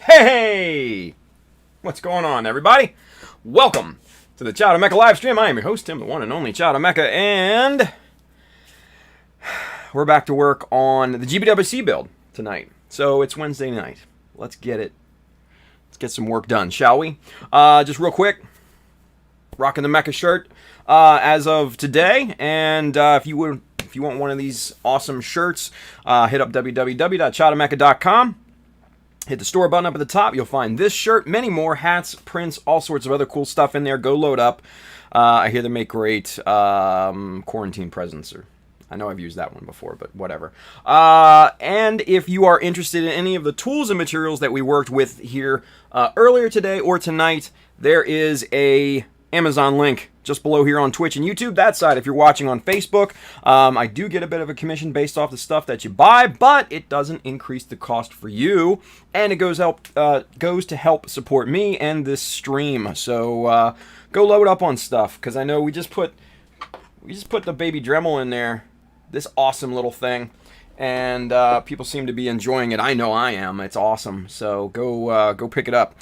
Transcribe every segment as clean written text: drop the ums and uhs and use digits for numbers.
Hey! What's going on, everybody? Welcome to the Chowder Mecha live stream. I am your host, Tim, the one and only Chowder Mecha, and we're back to work on the GBWC build tonight. So it's Wednesday night. Let's get some work done, shall we? Just real quick, rocking the Mecha shirt as of today, and if you want one of these awesome shirts, hit up www.chowdermecha.com. Hit the store button up at the top. You'll find this shirt, many more, hats, prints, all sorts of other cool stuff in there. Go load up. I hear they make great quarantine presents. I know I've used that one before, but whatever. And if you are interested in any of the tools and materials that we worked with here earlier today or tonight, there is a Amazon link just below here on Twitch and YouTube. That side, if you're watching on Facebook, I do get a bit of a commission based off the stuff that you buy, but it doesn't increase the cost for you, and it goes to help support me and this stream. So go load up on stuff, because I know we just put the baby Dremel in there, this awesome little thing, and people seem to be enjoying it. I know I am. It's awesome. So go pick it up.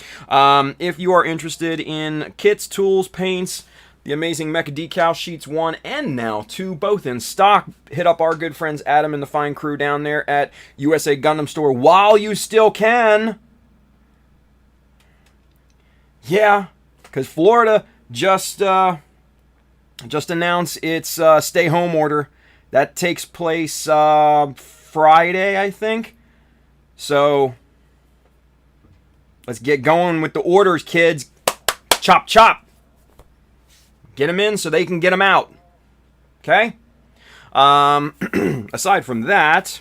If you are interested in kits, tools, paints, the amazing Mecha Decals sheets 1 and now 2, both in stock, hit up our good friends Adam and the fine crew down there at USA Gundam Store while you still can. Yeah, because Florida just announced its stay-home order. That takes place Friday, I think. So let's get going with the orders, kids. Chop, chop. Get them in so they can get them out. Okay? Aside from that,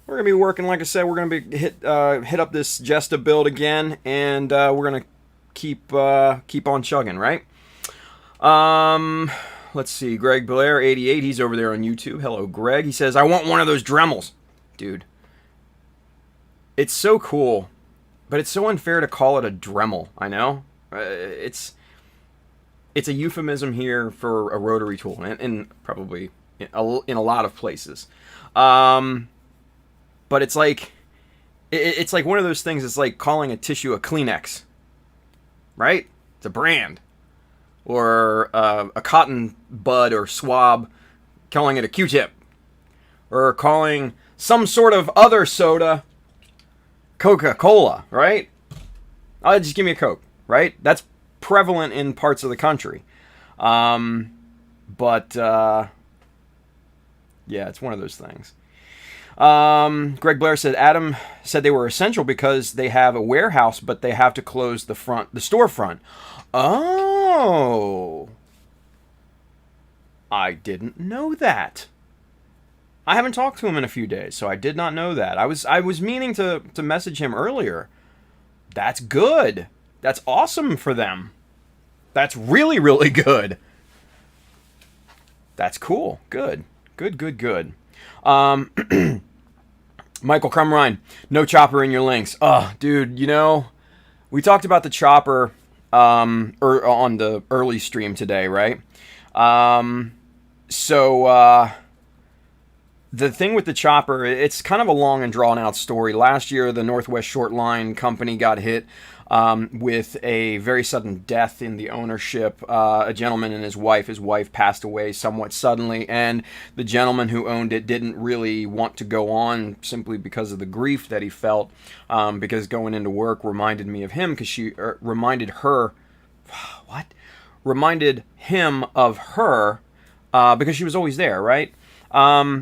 we're going to be working, like I said, we're going to be hit up this Jesta build again, and we're going to keep on chugging, right? Let's see, Greg Blair, 88, he's over there on YouTube. Hello, Greg. He says, I want one of those Dremels. Dude, it's so cool, but it's so unfair to call it a Dremel, I know. It's a euphemism here for a rotary tool, and probably in a lot of places. But it's like one of those things. It's like calling a tissue a Kleenex, right? It's a brand. Or a cotton bud or swab, calling it a Q-tip. Or calling some sort of other soda Coca-Cola, right? Just give me a Coke, right? That's prevalent in parts of the country. Yeah, it's one of those things. Greg Blair said, Adam said they were essential because they have a warehouse, but they have to close the storefront. Oh, I didn't know that. I haven't talked to him in a few days, so I did not know that. I was meaning to message him earlier. That's good. That's awesome for them. That's really, really good. That's cool. Good. Good. Michael Crumrine, no chopper in your links. Oh, dude, we talked about the chopper on the early stream today, right? The thing with the chopper, it's kind of a long and drawn out story. Last year, the Northwest Short Line Company got hit with a very sudden death in the ownership. A gentleman and his wife. His wife passed away somewhat suddenly, and the gentleman who owned it didn't really want to go on simply because of the grief that he felt, because going into work reminded me of him, because she reminded him of her, because she was always there, right?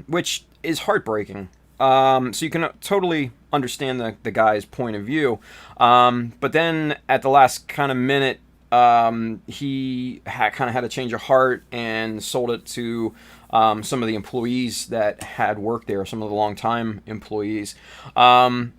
Which is heartbreaking. So you can totally understand the guy's point of view. But then at the last kind of minute, he kind of had a change of heart and sold it to some of the employees that had worked there, some of the long-time employees. So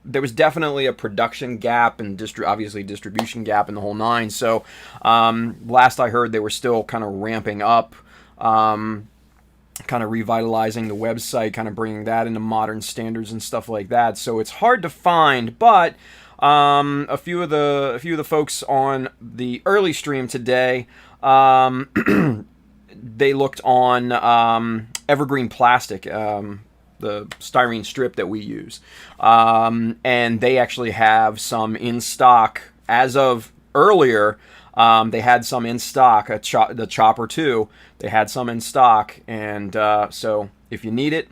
there was definitely a production gap and obviously distribution gap in the whole nine. So last I heard, they were still kind of ramping up, kind of revitalizing the website, kind of bringing that into modern standards and stuff like that. So it's hard to find, but a few of the folks on the early stream today, they looked on Evergreen Plastic. styrene strip that we use. And they actually have some in stock as of earlier. They had some in stock, the Chopper 2. They had some in stock, and so if you need it,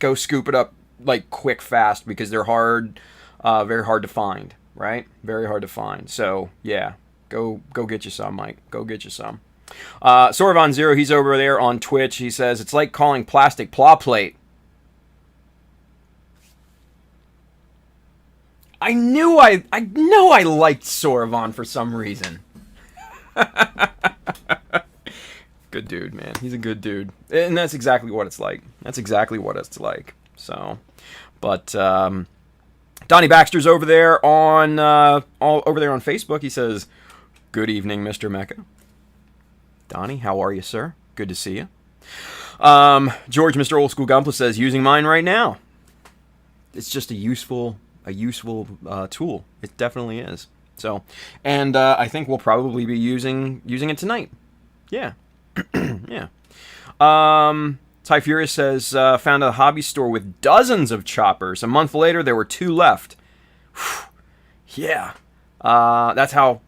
go scoop it up like quick, fast, because they're hard, very hard to find, right? Very hard to find. So yeah, go get you some, Mike. Go get you some. Sorvon Zero, he's over there on Twitch. He says it's like calling plastic plow plate. I know I liked Sorvon for some reason. Good dude, man. He's a good dude, and that's exactly what it's like. That's exactly what it's like. So, but Donnie Baxter's over there on Facebook. He says, "Good evening, Mr. Mecha." Donnie, how are you, sir? Good to see you. George, Mr. Old School Gunpla, says, "Using mine right now." It's just a useful tool. It definitely is. So, and I think we'll probably be using it tonight. Yeah. Yeah. Ty Furious says, found a hobby store with dozens of choppers. A month later, there were 2 left. Yeah. That's how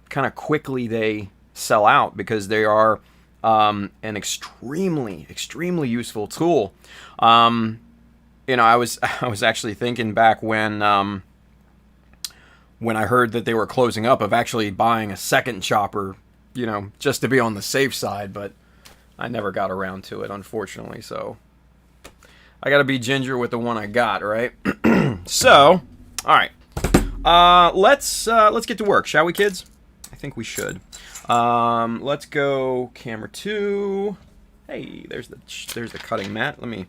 kind of quickly they sell out, because they are an extremely, extremely useful tool. You know, I was actually thinking back when I heard that they were closing up, of actually buying a second chopper, you know, just to be on the safe side, but I never got around to it, unfortunately. So I gotta be ginger with the one I got, right? So, all right, let's get to work, shall we, kids? I think we should. Let's go camera 2. Hey, there's the cutting mat. Let me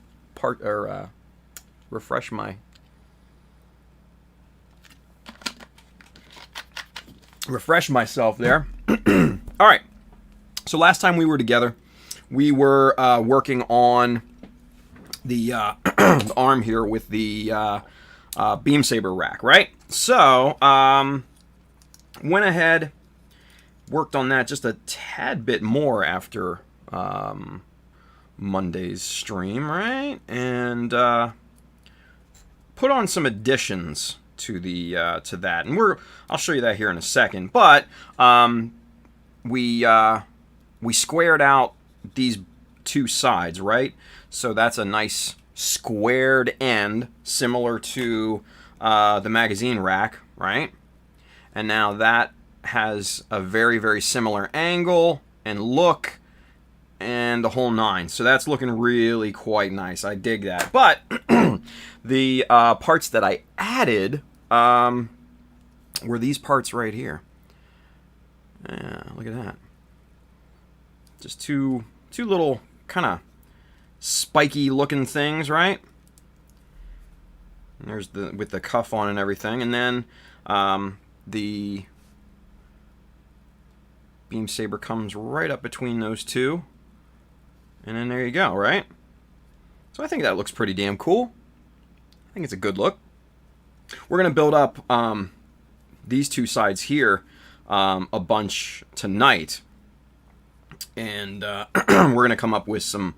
refresh myself there. All right. So last time we were together, we were working on the arm here with the beam saber rack, right? So went ahead, worked on that just a tad bit more after Monday's stream, right? And put on some additions to that, and I'll show you that here in a second. But we squared out these 2 sides, right? So that's a nice squared end, similar to the magazine rack, right? And now that has a very, very similar angle and look and the whole 9. So that's looking really quite nice. I dig that. But the parts that I added were these parts right here. Yeah, look at that. Just two little kind of spiky looking things, right? And there's with the cuff on and everything, and then the beam saber comes right up between those 2, and then there you go, right? So I think that looks pretty damn cool. I think it's a good look. We're gonna build up these 2 sides here a bunch tonight, and we're gonna come up with some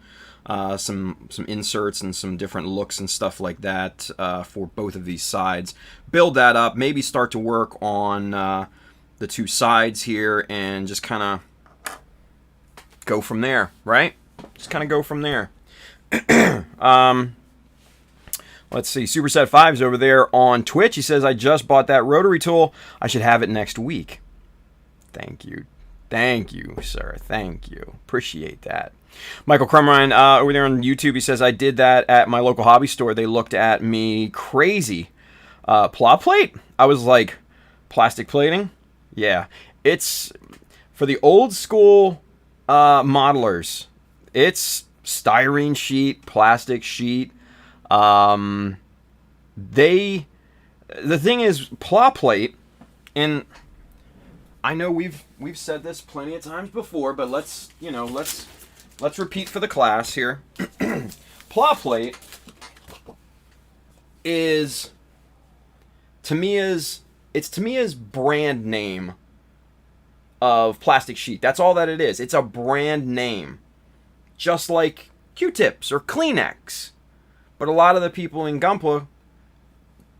inserts and some different looks and stuff like that for both of these sides. Build that up, maybe start to work on the 2 sides here, and just kind of go from there, right? Just kind of go from there. Let's see. Superset 5's over there on Twitch. He says, I just bought that rotary tool. I should have it next week. Thank you. Thank you, sir. Thank you. Appreciate that. Michael Crumrine over there on YouTube, he says, I did that at my local hobby store. They looked at me crazy. Plot plate? I was like, plastic plating? Yeah. It's, for the old school modelers, it's styrene sheet, plastic sheet. The thing is, plot plate, and I know we've said this plenty of times before, but let's repeat for the class here. Plot plate is Tamiya's brand name of plastic sheet. That's all that it is. It's a brand name, just like Q-tips or Kleenex. But a lot of the people in Gunpla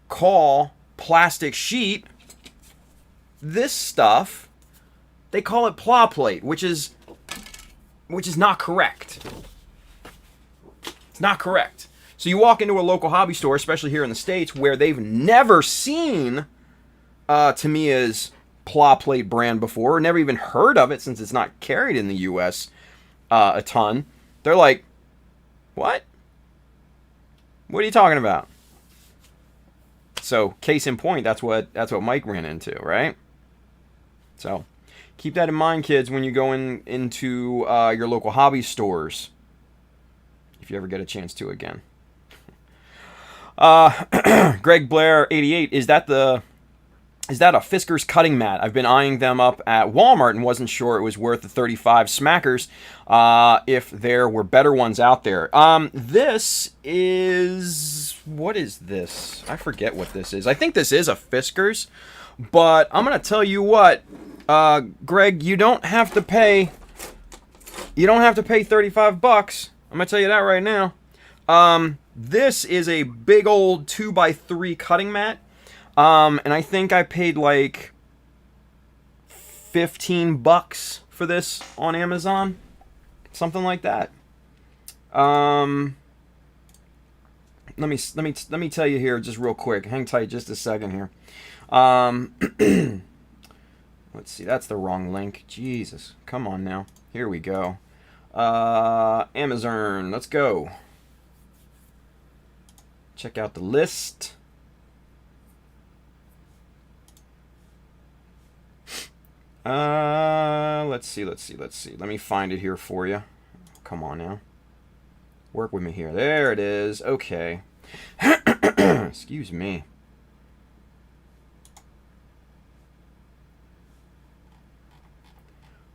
call plastic sheet this stuff, they call it pla plate, which is not correct. It's not correct. So you walk into a local hobby store, especially here in the States, where they've never seen Tamiya's pla plate brand before, or never even heard of it since it's not carried in the U.S. A ton. They're like, what? What are you talking about? So, case in point, that's what Mike ran into, right? So, keep that in mind, kids, when you go into your local hobby stores, if you ever get a chance to again. Greg Blair 88, is that a Fisker's cutting mat? I've been eyeing them up at Walmart and wasn't sure it was worth the 35 smackers if there were better ones out there. This is... what is this? I forget what this is. I think this is a Fisker's, but I'm going to tell you what, Greg, you don't have to pay 35 bucks. I'm going to tell you that right now. This is a big old 2x3 cutting mat. And I think I paid like 15 bucks for this on Amazon. Something like that. Let me tell you here just real quick. Hang tight just a second here. Let's see, that's the wrong link. Jesus, come on now. Here we go. Amazon, let's go. Check out the list. Let's see. Let me find it here for you. Come on now. Work with me here. There it is. Okay. Excuse me.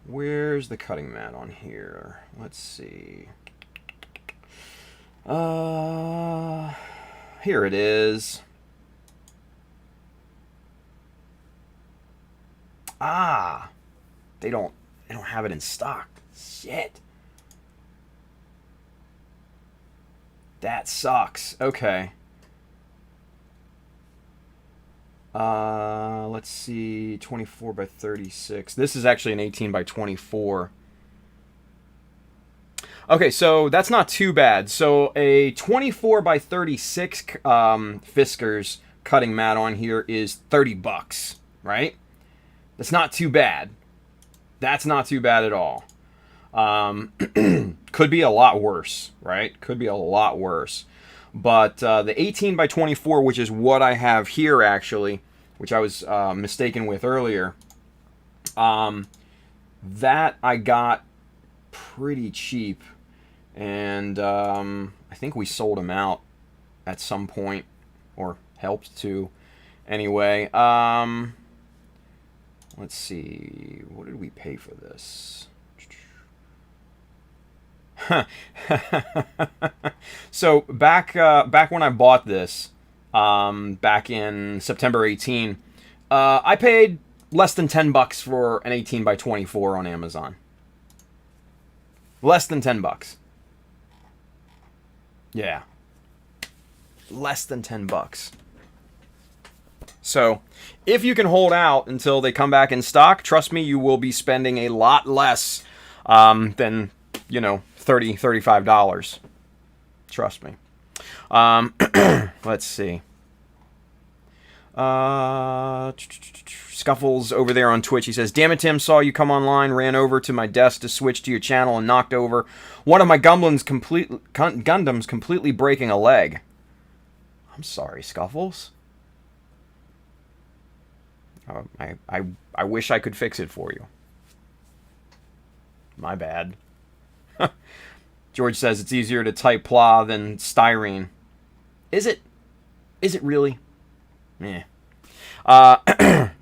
Where's the cutting mat on here? Let's see. Here it is. Ah, they don't have it in stock. Shit. That sucks. Okay. Let's see, 24 by 36. This is actually an 18 by 24. Okay, so that's not too bad. So a 24 by 36 Fisker's cutting mat on here is 30 bucks, right? That's not too bad. That's not too bad at all. Could be a lot worse, right? Could be a lot worse. But the 18 by 24, which is what I have here actually, which I was mistaken with earlier, that I got pretty cheap. And I think we sold them out at some point, or helped to. Anyway, let's see, what did we pay for this? So back when I bought this, back in September 18, I paid less than 10 bucks for an 18 by 24 on Amazon. Less than 10 bucks. Yeah. Less than 10 bucks. So, if you can hold out until they come back in stock, trust me, you will be spending a lot less than, $30, $35. Trust me. Let's see. Scuffles over there on Twitch. He says, "Damn it, Tim, saw you come online, ran over to my desk to switch to your channel and knocked over one of my Gundams completely breaking a leg." I'm sorry, Scuffles. I wish I could fix it for you. My bad. George says it's easier to type pla than styrene. Is it? Is it really? Yeah.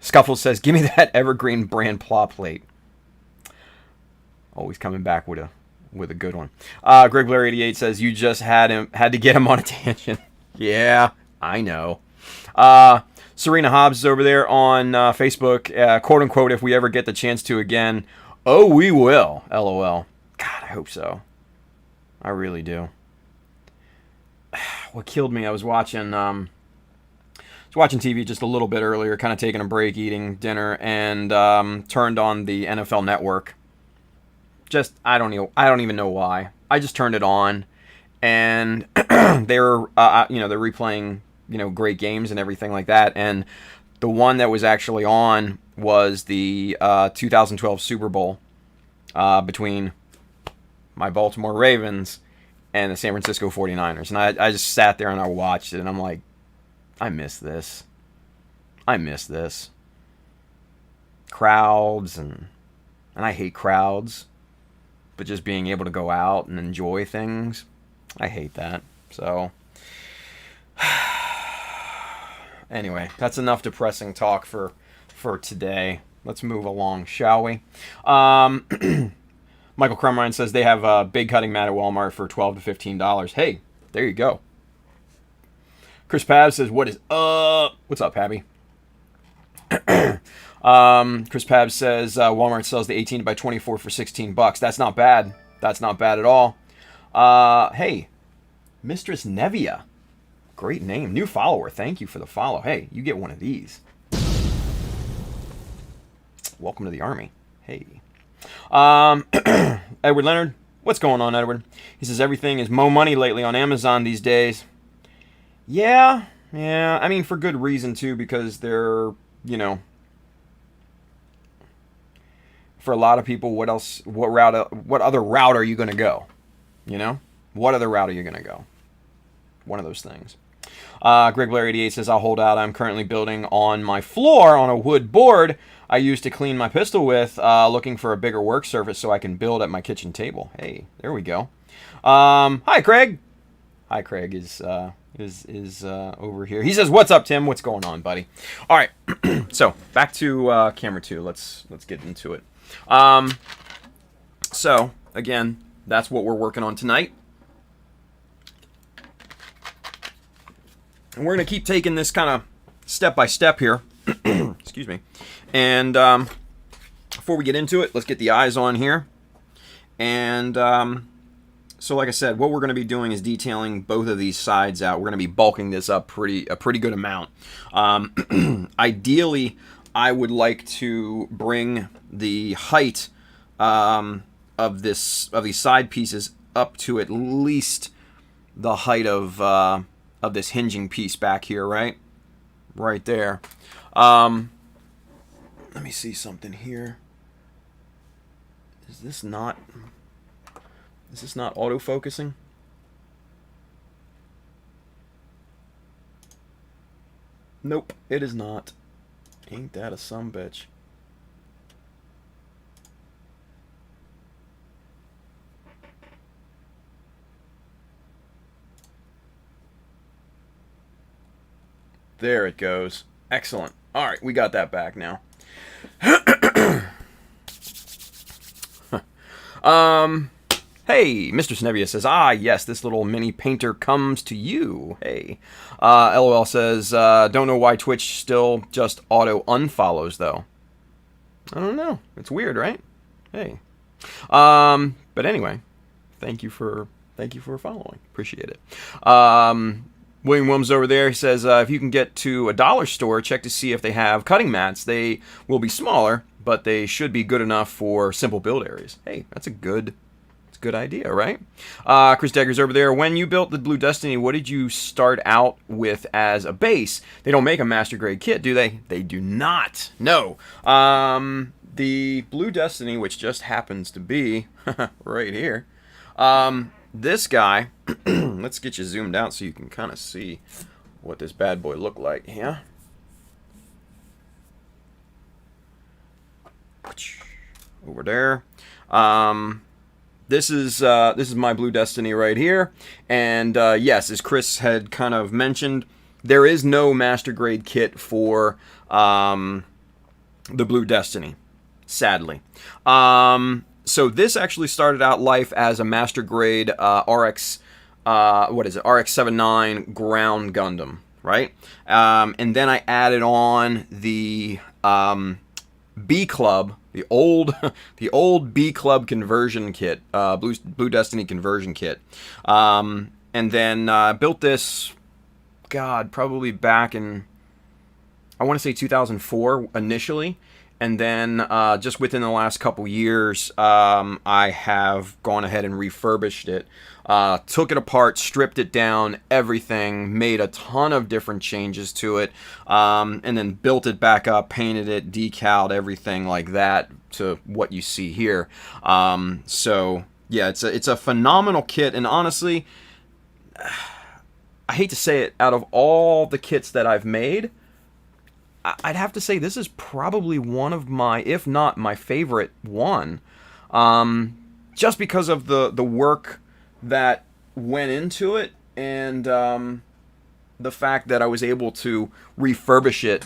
Scuffles says, "Give me that Evergreen brand pla plate." Always coming back with a good one. Greg Blair 88 says, "You just had to get him on a tangent." Yeah, I know. Serena Hobbs is over there on Facebook, quote unquote, "If we ever get the chance to again." Oh, we will. LOL. God, I hope so. I really do. what killed me, I was watching TV just a little bit earlier, kind of taking a break, eating dinner, and turned on the NFL Network. Just I don't even know why. I just turned it on, and they're they're replaying great games and everything like that. And the one that was actually on was the 2012 Super Bowl between my Baltimore Ravens and the San Francisco 49ers. And I just sat there and I watched it, and I'm like, I miss this. Crowds, and I hate crowds. But just being able to go out and enjoy things, I hate that. So, anyway, that's enough depressing talk for today. Let's move along, shall we? Michael Crumrine says they have a big cutting mat at Walmart for $12 to $15. Hey, there you go. Chris Pab says, what is up? What's up, Pabby? Chris Pab says Walmart sells the 18 by 24 for $16. That's not bad. That's not bad at all. Hey, Mistress Nevia. Great name. New follower. Thank you for the follow. Hey, you get one of these. Welcome to the army. Hey. Edward Leonard. What's going on, Edward? He says everything is mo money lately on Amazon these days. Yeah. I mean, for good reason, too, because they're, for a lot of people, what other route are you going to go? What other route are you going to go? One of those things. Greg Blair 88 says, I'll hold out. I'm currently building on my floor on a wood board I used to clean my pistol with, looking for a bigger work surface so I can build at my kitchen table. Hey, there we go. Hi, Craig. Hi, Craig is over here. He says, what's up, Tim? What's going on, buddy? All right. So back to camera 2. Let's get into it. So again, that's what we're working on tonight. And we're going to keep taking this kind of step by step here. Excuse me. And before we get into it, let's get the eyes on here. And so like I said, what we're going to be doing is detailing both of these sides out. We're going to be bulking this up a pretty good amount. Ideally, I would like to bring the height of these side pieces up to at least the height of this hinging piece back here, right there. Let me see something here. Is this not auto-focusing? Nope, it is not. Ain't that a sumbitch? There it goes. Excellent. All right, we got that back now. Hey, Mr. Snevia says, yes, this little mini painter comes to you. Hey. LOL says, don't know why Twitch still just auto unfollows, though. I don't know. It's weird, right? Hey. But anyway, thank you for following. Appreciate it. William Wilms over there, he says, if you can get to a dollar store, check to see if they have cutting mats. They will be smaller, but they should be good enough for simple build areas. Hey, that's a good idea, right? Chris Degger's over there. When you built the Blue Destiny, what did you start out with as a base? They don't make a master grade kit, do they? They do not. No. The Blue Destiny, which just happens to be right here, this guy, let's get you zoomed out so you can kind of see what this bad boy looked like. Yeah. Over there. This is my Blue Destiny right here. And yes, as Chris had kind of mentioned, there is no master grade kit for the Blue Destiny, sadly. So this actually started out life as a master grade RX, RX-79 ground Gundam, right? And then I added on the B Club, the old B Club conversion kit, Blue Destiny conversion kit. And And then built this, God, probably back in, I want to say 2004 initially. And then just within the last couple years, I have gone ahead and refurbished it. Took it apart, stripped it down, everything, made a ton of different changes to it, and then built it back up, painted it, decaled, everything like that to what you see here. So yeah, it's a phenomenal kit, and honestly, I hate to say it, out of all the kits that I've made, I'd have to say this is probably one of my, if not my favorite one, just because of the work that went into it, and the fact that I was able to refurbish it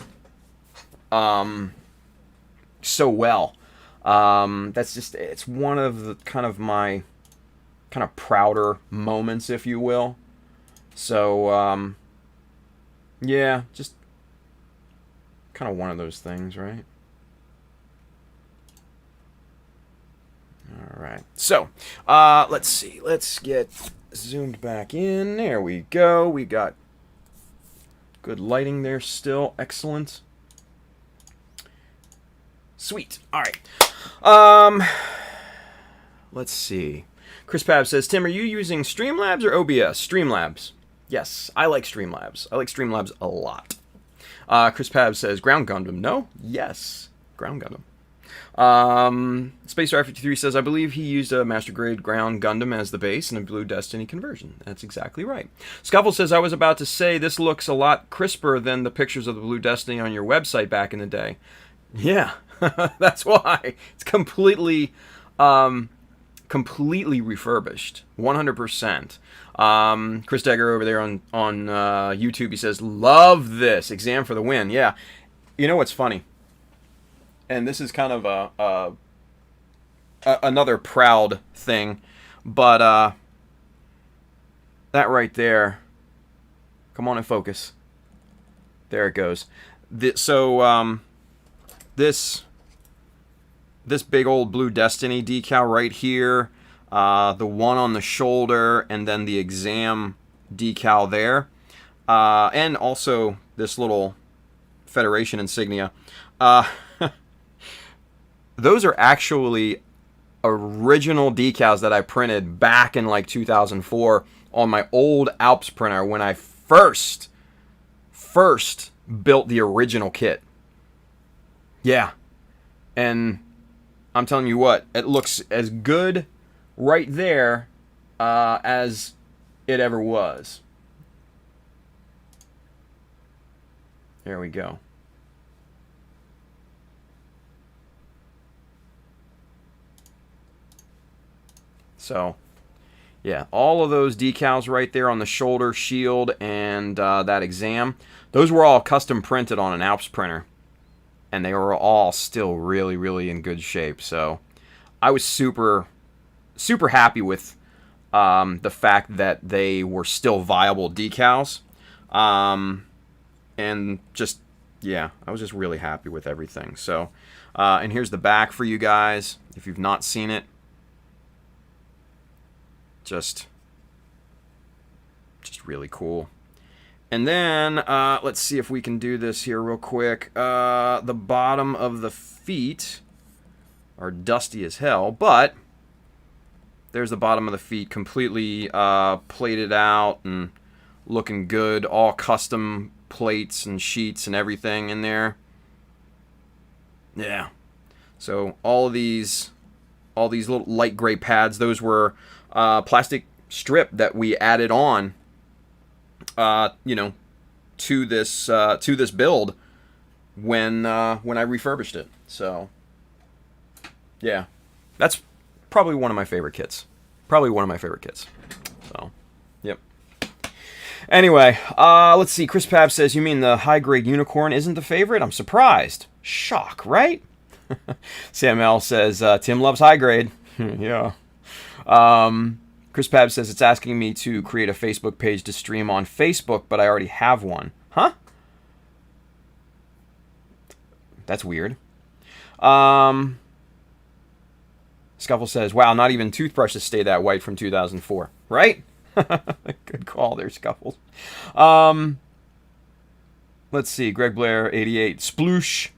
so well. That's just, it's one of the kind of my kind of prouder moments, if you will. So yeah, just kind of one of those things, right? All right. So, let's see. Let's get zoomed back in. There we go. We got good lighting there still. Excellent. Sweet. All right. Let's see. Chris Pab says, Tim, are you using Streamlabs or OBS? Streamlabs. Yes, I like Streamlabs. I like Streamlabs a lot. Chris Pab says, Ground Gundam. No? Yes. Ground Gundam. Space Star 53 says, I believe he used a Master Grade Ground Gundam as the base and a Blue Destiny conversion. That's exactly right. Scuffle says, I was about to say, this looks a lot crisper than the pictures of the Blue Destiny on your website back in the day. Yeah, that's why. It's completely refurbished. 100%. Chris Degger over there on YouTube, he says, love this. Exam for the win. Yeah. You know what's funny? And this is kind of another proud thing, but that right there, come on and focus. There it goes. This big old Blue Destiny decal right here, the one on the shoulder, and then the exam decal there, and also this little Federation insignia. Those are actually original decals that I printed back in like 2004 on my old Alps printer when I first built the original kit. Yeah. And I'm telling you what, it looks as good right there as it ever was. There we go. So, yeah, all of those decals right there on the shoulder, shield, and that exam, those were all custom printed on an Alps printer. And they were all still really, really in good shape. So, I was super, super happy with the fact that they were still viable decals. And just, yeah, I was just really happy with everything. So, and here's the back for you guys, if you've not seen it. Just really cool. And then let's see if we can do this here real quick. The bottom of the feet are dusty as hell, but there's the bottom of the feet, completely plated out and looking good. All custom plates and sheets and everything in there. Yeah. So all these little light gray pads, those were plastic strip that we added on, to this build when I refurbished it. So, yeah, that's probably one of my favorite kits. So, yep. Anyway, let's see. Chris Pab says, you mean the high-grade unicorn isn't the favorite? I'm surprised. Shock, right? Sam L says, Tim loves high-grade. Yeah. Chris Pab says, it's asking me to create a Facebook page to stream on Facebook, but I already have one. Huh? That's weird. Scuffle says, wow, not even toothbrushes stay that white from 2004. Right? Good call there, Scuffles. Let's see. Greg Blair, 88. Sploosh.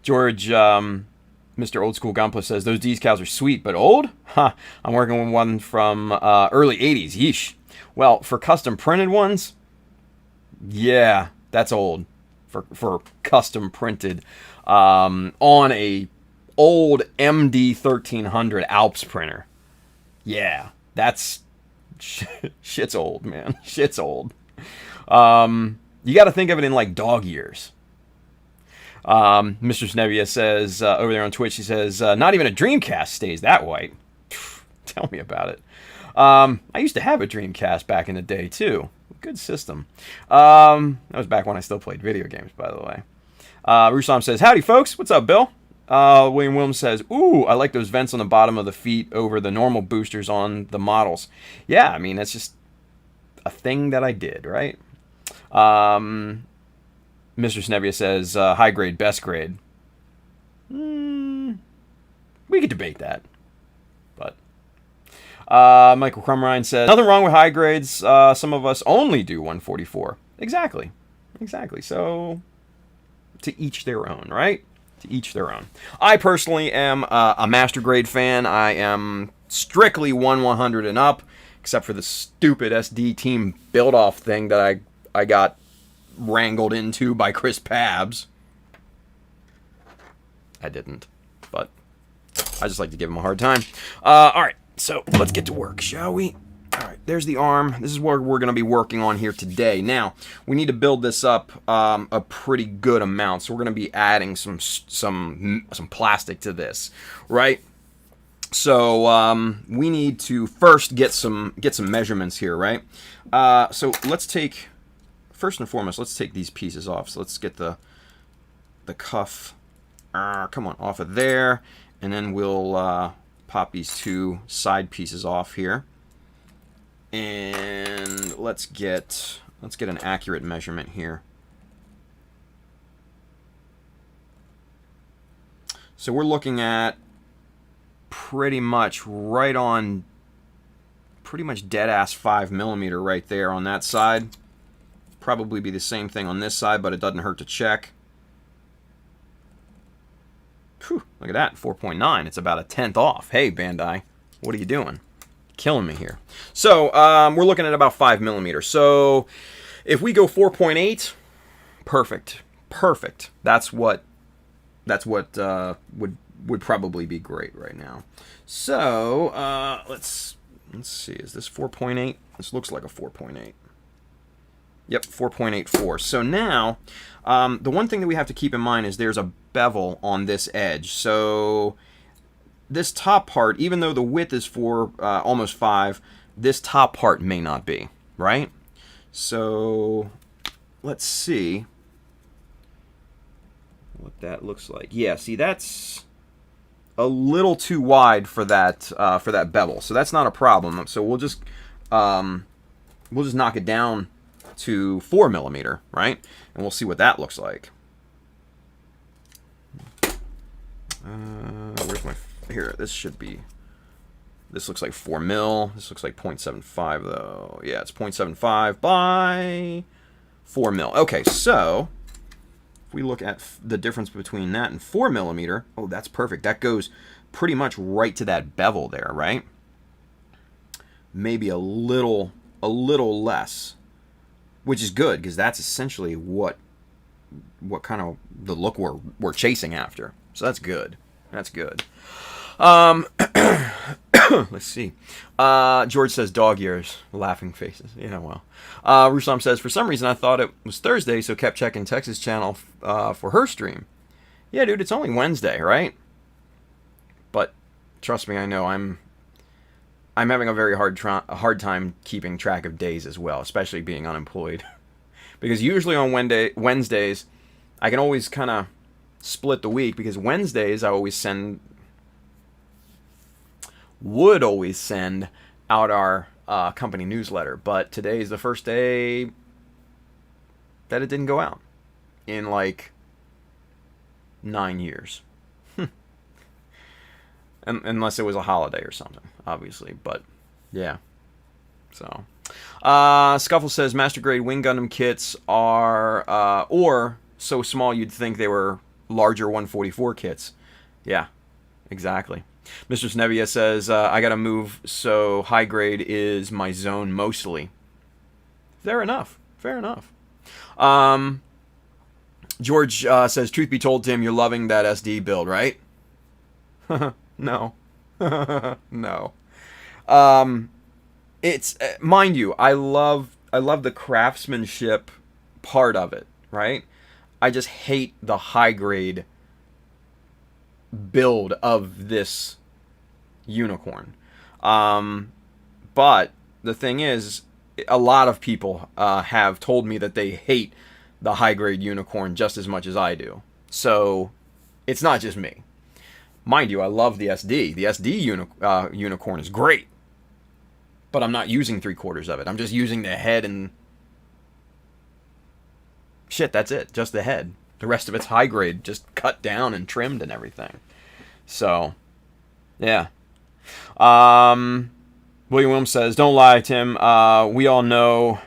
George, Mr. Old School Gunpla says, those decals are sweet, but old? Huh. I'm working with one from early 80s. Yeesh. Well, for custom printed ones, yeah, that's old. For custom printed on a old MD 1300 Alps printer. Yeah, that's shit's old, man. Shit's old. You got to think of it in like dog years. Mr. Snevia says over there on Twitch, he says, not even a Dreamcast stays that white. Tell me about it. I used to have a Dreamcast back in the day too. Good system. That was back when I still played video games, by the way. Rusam says, howdy folks. What's up, Bill? William Williams says, ooh, I like those vents on the bottom of the feet over the normal boosters on the models. Yeah, I mean, that's just a thing that I did, right? Mr. Snevia says, high grade, best grade. We could debate that. But Michael Crumrine says, nothing wrong with high grades. Some of us only do 144. Exactly. So, to each their own, right? To each their own. I personally am a master grade fan. I am strictly 100 and up, except for the stupid SD team build-off thing that I got wrangled into by Chris Pabs. I didn't, but I just like to give him a hard time. Alright, so let's get to work, shall we? Alright, there's the arm. This is what we're going to be working on here today. Now, we need to build this up a pretty good amount, so we're going to be adding some plastic to this, right? So we need to first get some measurements here, right? So let's take, first and foremost, let's take these pieces off. So let's get the cuff, come on, off of there, and then we'll pop these two side pieces off here. And let's get an accurate measurement here. So we're looking at pretty much right on, pretty much dead ass 5mm right there on that side. Probably be the same thing on this side, but it doesn't hurt to check. Whew, look at that, 4.9. It's about a tenth off. Hey, Bandai, what are you doing? Killing me here. So we're looking at about 5mm. So if we go 4.8, perfect. That's what would probably be great right now. So let's see. Is this 4.8? This looks like a 4.8. Yep, 4.84. So now the one thing that we have to keep in mind is there's a bevel on this edge. So this top part, even though the width is for almost 5, this top part may not be, right? So let's see what that looks like. Yeah, see, that's a little too wide for that bevel, so that's not a problem. So we'll just knock it down to 4mm, right? And we'll see what that looks like. Where's my... Here, this should be... This looks like 4mm. This looks like 0.75, though. Yeah, it's 0.75 by 4mm. Okay, so if we look at the difference between that and 4mm, oh, that's perfect. That goes pretty much right to that bevel there, right? Maybe a little less, which is good because that's essentially what kind of the look we're chasing after. So that's good. That's good. Let's see. George says dog ears, laughing faces. Yeah, well. Rusam says, for some reason I thought it was Thursday, so kept checking Texas channel for her stream. Yeah, dude, it's only Wednesday, right? But trust me, I know I'm having a very hard time keeping track of days as well, especially being unemployed. Because usually on Wednesdays, I can always kind of split the week, because Wednesdays I would always send out our company newsletter, but today is the first day that it didn't go out in like 9 years. Unless it was a holiday or something, obviously, but yeah. So, Scuffle says Master Grade Wing Gundam kits are or so small you'd think they were larger 144 kits. Yeah, exactly. Mr. Snevia says I gotta move, so high grade is my zone mostly. Fair enough. Fair enough. George says, truth be told, Tim, you're loving that SD build, right? No. No. It's mind you, I love the craftsmanship part of it, right? I just hate the high grade build of this unicorn. But the thing is, a lot of people have told me that they hate the high grade unicorn just as much as I do. So it's not just me. Mind you, I love the SD. The SD unicorn is great. But I'm not using 3/4 of it. I'm just using the head and... shit, that's it. Just the head. The rest of it's high grade. Just cut down and trimmed and everything. So, yeah. William Williams says, don't lie, Tim. We all know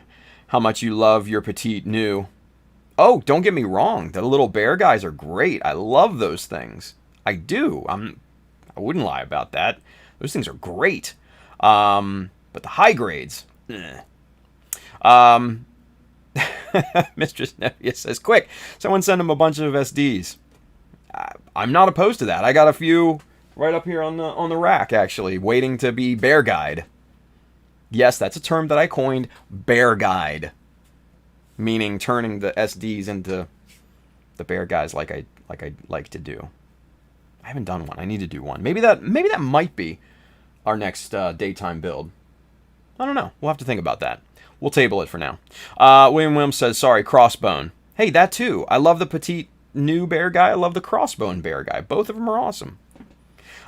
how much you love your petite new. Oh, don't get me wrong. The little bear guys are great. I love those things. I do. I wouldn't lie about that. Those things are great. But the high grades, Mistress Nevia says, quick, someone send him a bunch of SDs. I'm not opposed to that. I got a few right up here on the rack, actually, waiting to be bear guide. Yes, that's a term that I coined, bear guide, meaning turning the SDs into the bear guys like I like to do. I haven't done one. I need to do one. Maybe that might be our next daytime build. I don't know. We'll have to think about that. We'll table it for now. William Williams says, sorry, crossbone. Hey, that too. I love the petite new bear guy. I love the crossbone bear guy. Both of them are awesome.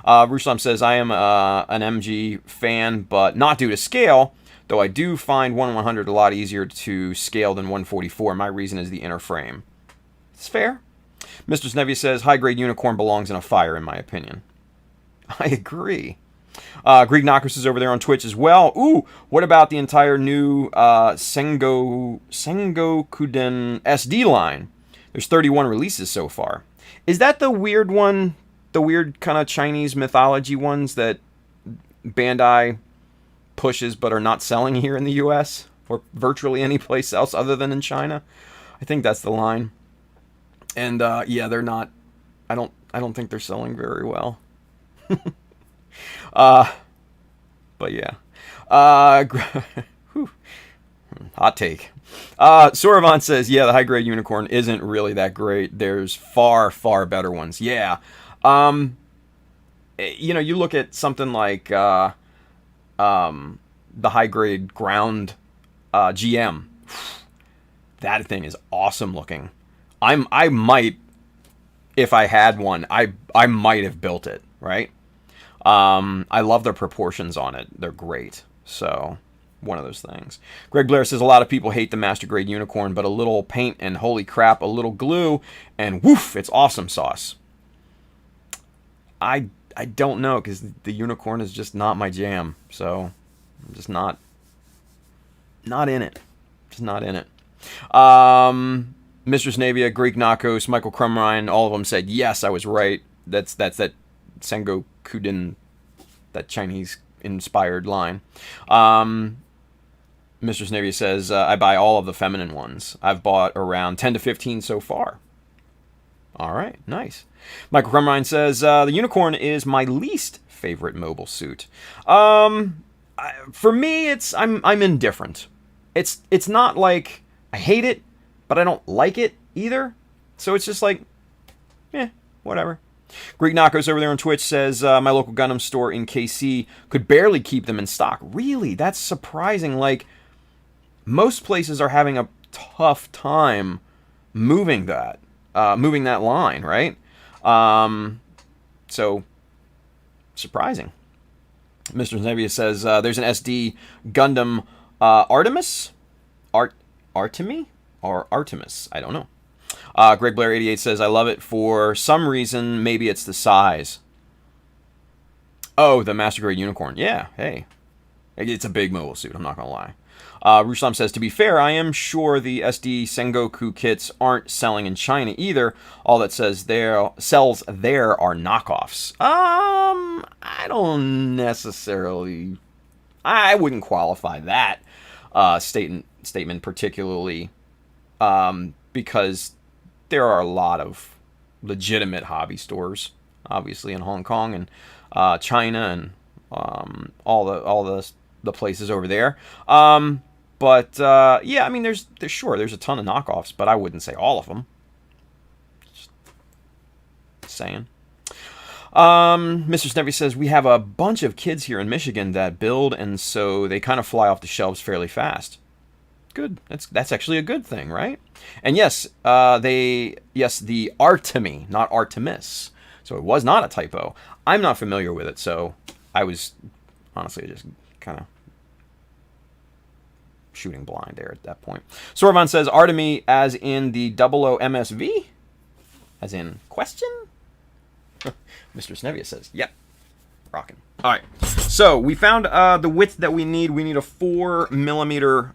Ruslam says, I am an MG fan, but not due to scale, though I do find 1/100 a lot easier to scale than 144. My reason is the inner frame. It's fair. Mr. Snevia says, high-grade unicorn belongs in a fire, in my opinion. I agree. Greek Knockers is over there on Twitch as well. Ooh, what about the entire new Sengoku SD line? There's 31 releases so far. Is that the weird one, the weird kind of Chinese mythology ones that Bandai pushes but are not selling here in the US or virtually any place else other than in China? I think that's the line. And yeah, they're not. I don't think they're selling very well. But yeah. Hot take. Soravan says, yeah, the high grade unicorn isn't really that great. There's far, far better ones. Yeah. You know, you look at something like the high grade ground GM. That thing is awesome looking. I might, if I had one, I might have built it, right? I love the proportions on it. They're great. So, one of those things. Greg Blair says, a lot of people hate the Master Grade Unicorn, but a little paint and holy crap, a little glue, and woof, it's awesome sauce. I don't know, because the Unicorn is just not my jam. So, I'm just not in it. Just not in it. Mistress Navia, Greek Nakos, Michael Crumrine, all of them said, yes, I was right. That's that Sengoku, that Chinese-inspired line. Mistress Navia says, I buy all of the feminine ones. I've bought around 10 to 15 so far. All right, nice. Michael Crumrine says, the Unicorn is my least favorite mobile suit. For me, I'm indifferent. It's not like I hate it, but I don't like it either. So it's just like, whatever. Greek Knockos over there on Twitch says, my local Gundam store in KC could barely keep them in stock. Really? That's surprising. Like, most places are having a tough time moving that line, right? So, surprising. Mr. Nebia says, there's an SD Gundam Artemis? Artemi? Or Artemis? I don't know. Greg Blair 88 says, I love it for some reason. Maybe it's the size. Oh, the Master Grade Unicorn. Yeah, hey. It's a big mobile suit, I'm not going to lie. Ruslam says, to be fair, I am sure the SD Sengoku kits aren't selling in China either. All that sells there are knockoffs. I don't necessarily... I wouldn't qualify that statement particularly because there are a lot of legitimate hobby stores, obviously in Hong Kong and China and all the places over there. But yeah, I mean, there's a ton of knockoffs, but I wouldn't say all of them. Just saying. Mr. Snevy says, we have a bunch of kids here in Michigan that build, and so they kind of fly off the shelves fairly fast. Good. That's actually a good thing, right? And yes, the Artemi, not Artemis. So it was not a typo. I'm not familiar with it, so I was honestly just kind of shooting blind there at that point. Sorvan says, Artemi as in the 00 MSV? As in question? Mr. Snevia says, yep. Rocking. All right. So we found the width that we need. We need a 4 millimeter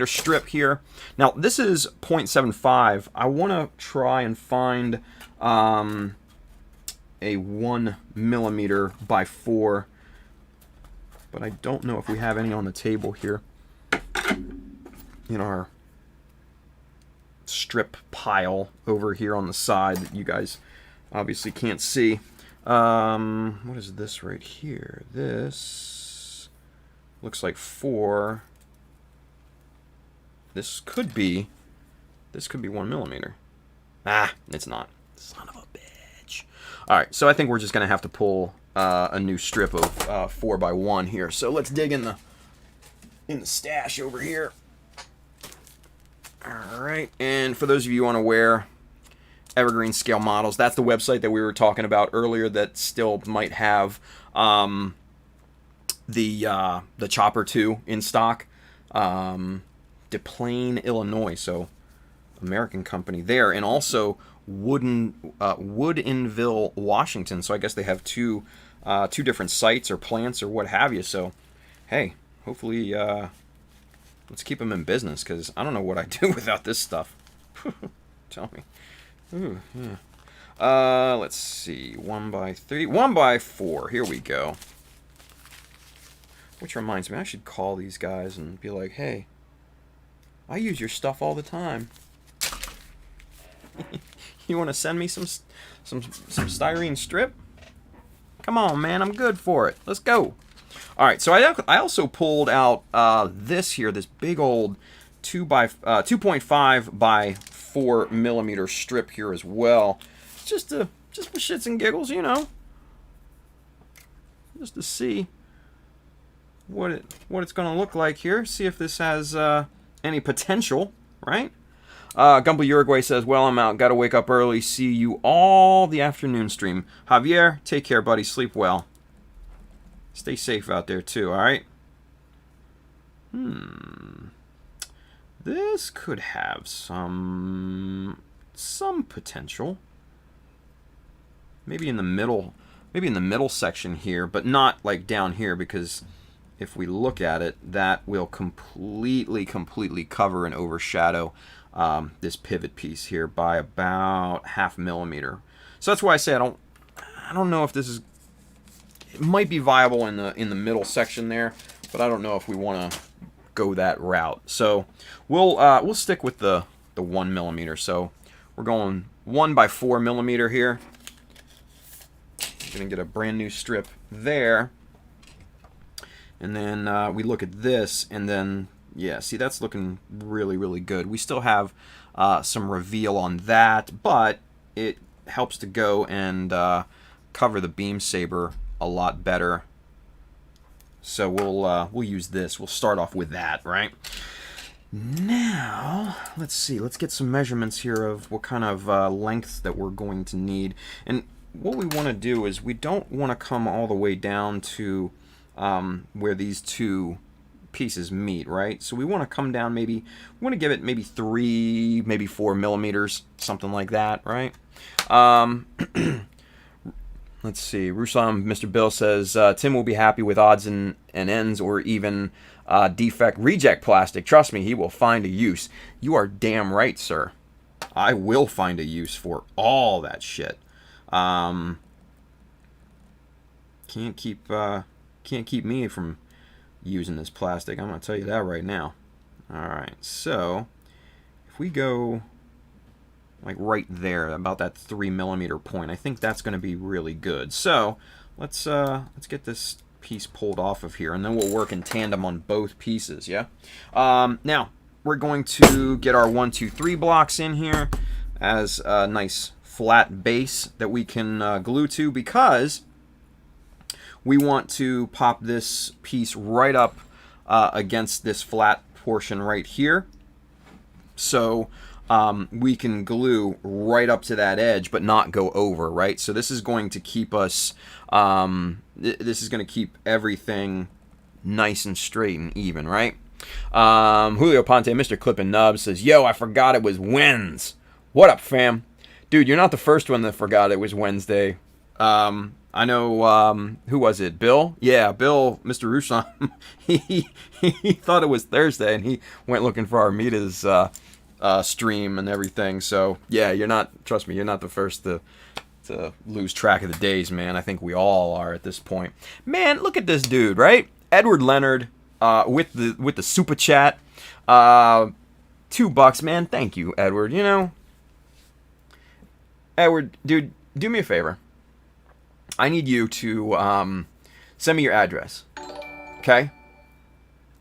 strip here. Now this is 0.75. I want to try and find a 1 millimeter by 4, but I don't know if we have any on the table here in our strip pile over here on the side that you guys obviously can't see. What is this right here? This looks like 4. This could be 1 millimeter. Ah, it's not. Son of a bitch. All right, so I think we're just gonna have to pull a new strip of 4 by 1 here. So let's dig in the stash over here. All right, and for those of you unaware, Evergreen Scale Models, that's the website that we were talking about earlier that still might have the Chopper 2 in stock. Des Plaines, Illinois, so American company there, and also Woodinville, Washington. So I guess they have two different sites or plants or what have you. So hey, hopefully let's keep them in business, because I don't know what I'd do without this stuff. Tell me. Ooh, yeah. Let's see. 1 by 3. 1 by 4. Here we go. Which reminds me, I should call these guys and be like, hey, I use your stuff all the time. You want to send me some styrene strip? Come on, man. I'm good for it. Let's go. All right. So I also pulled out this big old 2.5 by 4 millimeter strip here as well, just for shits and giggles, you know, just to see what it's gonna look like here. See if this has any potential, right? Gumball Uruguay says, well, I'm out, gotta wake up early, see you all the afternoon stream. Javier, take care, buddy, sleep well, stay safe out there too. All right. This could have some potential. Maybe in the middle section here, but not like down here, because if we look at it, that will completely cover and overshadow this pivot piece here by about 0.5 millimeter. So that's why I say I don't know if this is. It might be viable in the middle section there, but I don't know if we want to go that route. So we'll stick with the 1 millimeter. So we're going 1 by 4 millimeter here. Gonna get a brand new strip there, and then we look at this, and then yeah, see, that's looking really good. We still have some reveal on that, but it helps to go and cover the beam saber a lot better. So we'll use this. We'll start off with that, right? Now, let's see. Let's get some measurements here of what kind of lengths that we're going to need. And what we want to do is we don't want to come all the way down to where these two pieces meet, right? So we want to come down we want to give it maybe 3, maybe 4 millimeters, something like that, right? Let's Let's see. Rusam, Mr. Bill says, Tim will be happy with odds and ends or even defect reject plastic. Trust me, he will find a use. You are damn right, sir. I will find a use for all that shit. Can't keep me from using this plastic. I'm going to tell you that right now. All right. So, if we go like right there, about that 3mm point, I think that's going to be really good. So let's get this piece pulled off of here, and then we'll work in tandem on both pieces. Yeah. Now we're going to get our 1, 2, 3 blocks in here as a nice flat base that we can glue to, because we want to pop this piece right up against this flat portion right here. So we can glue right up to that edge, but not go over, right? So this is going to keep us, this is going to keep everything nice and straight and even, right? Julio Ponte, Mr. Clippin' Nub says, yo, I forgot it was Wednesday. What up, fam? Dude, you're not the first one that forgot it was Wednesday. I know, who was it? Bill? Yeah, Bill, Mr. Rusam, he thought it was Thursday, and he went looking for Armita's stream and everything. So yeah, you're not, trust me, you're not the first to lose track of the days, man. I think we all are at this point. Man, look at this dude, right? Edward Leonard with the super chat, $2, man. Thank you, Edward. You know, Edward, dude, do me a favor. I need you to send me your address. Okay?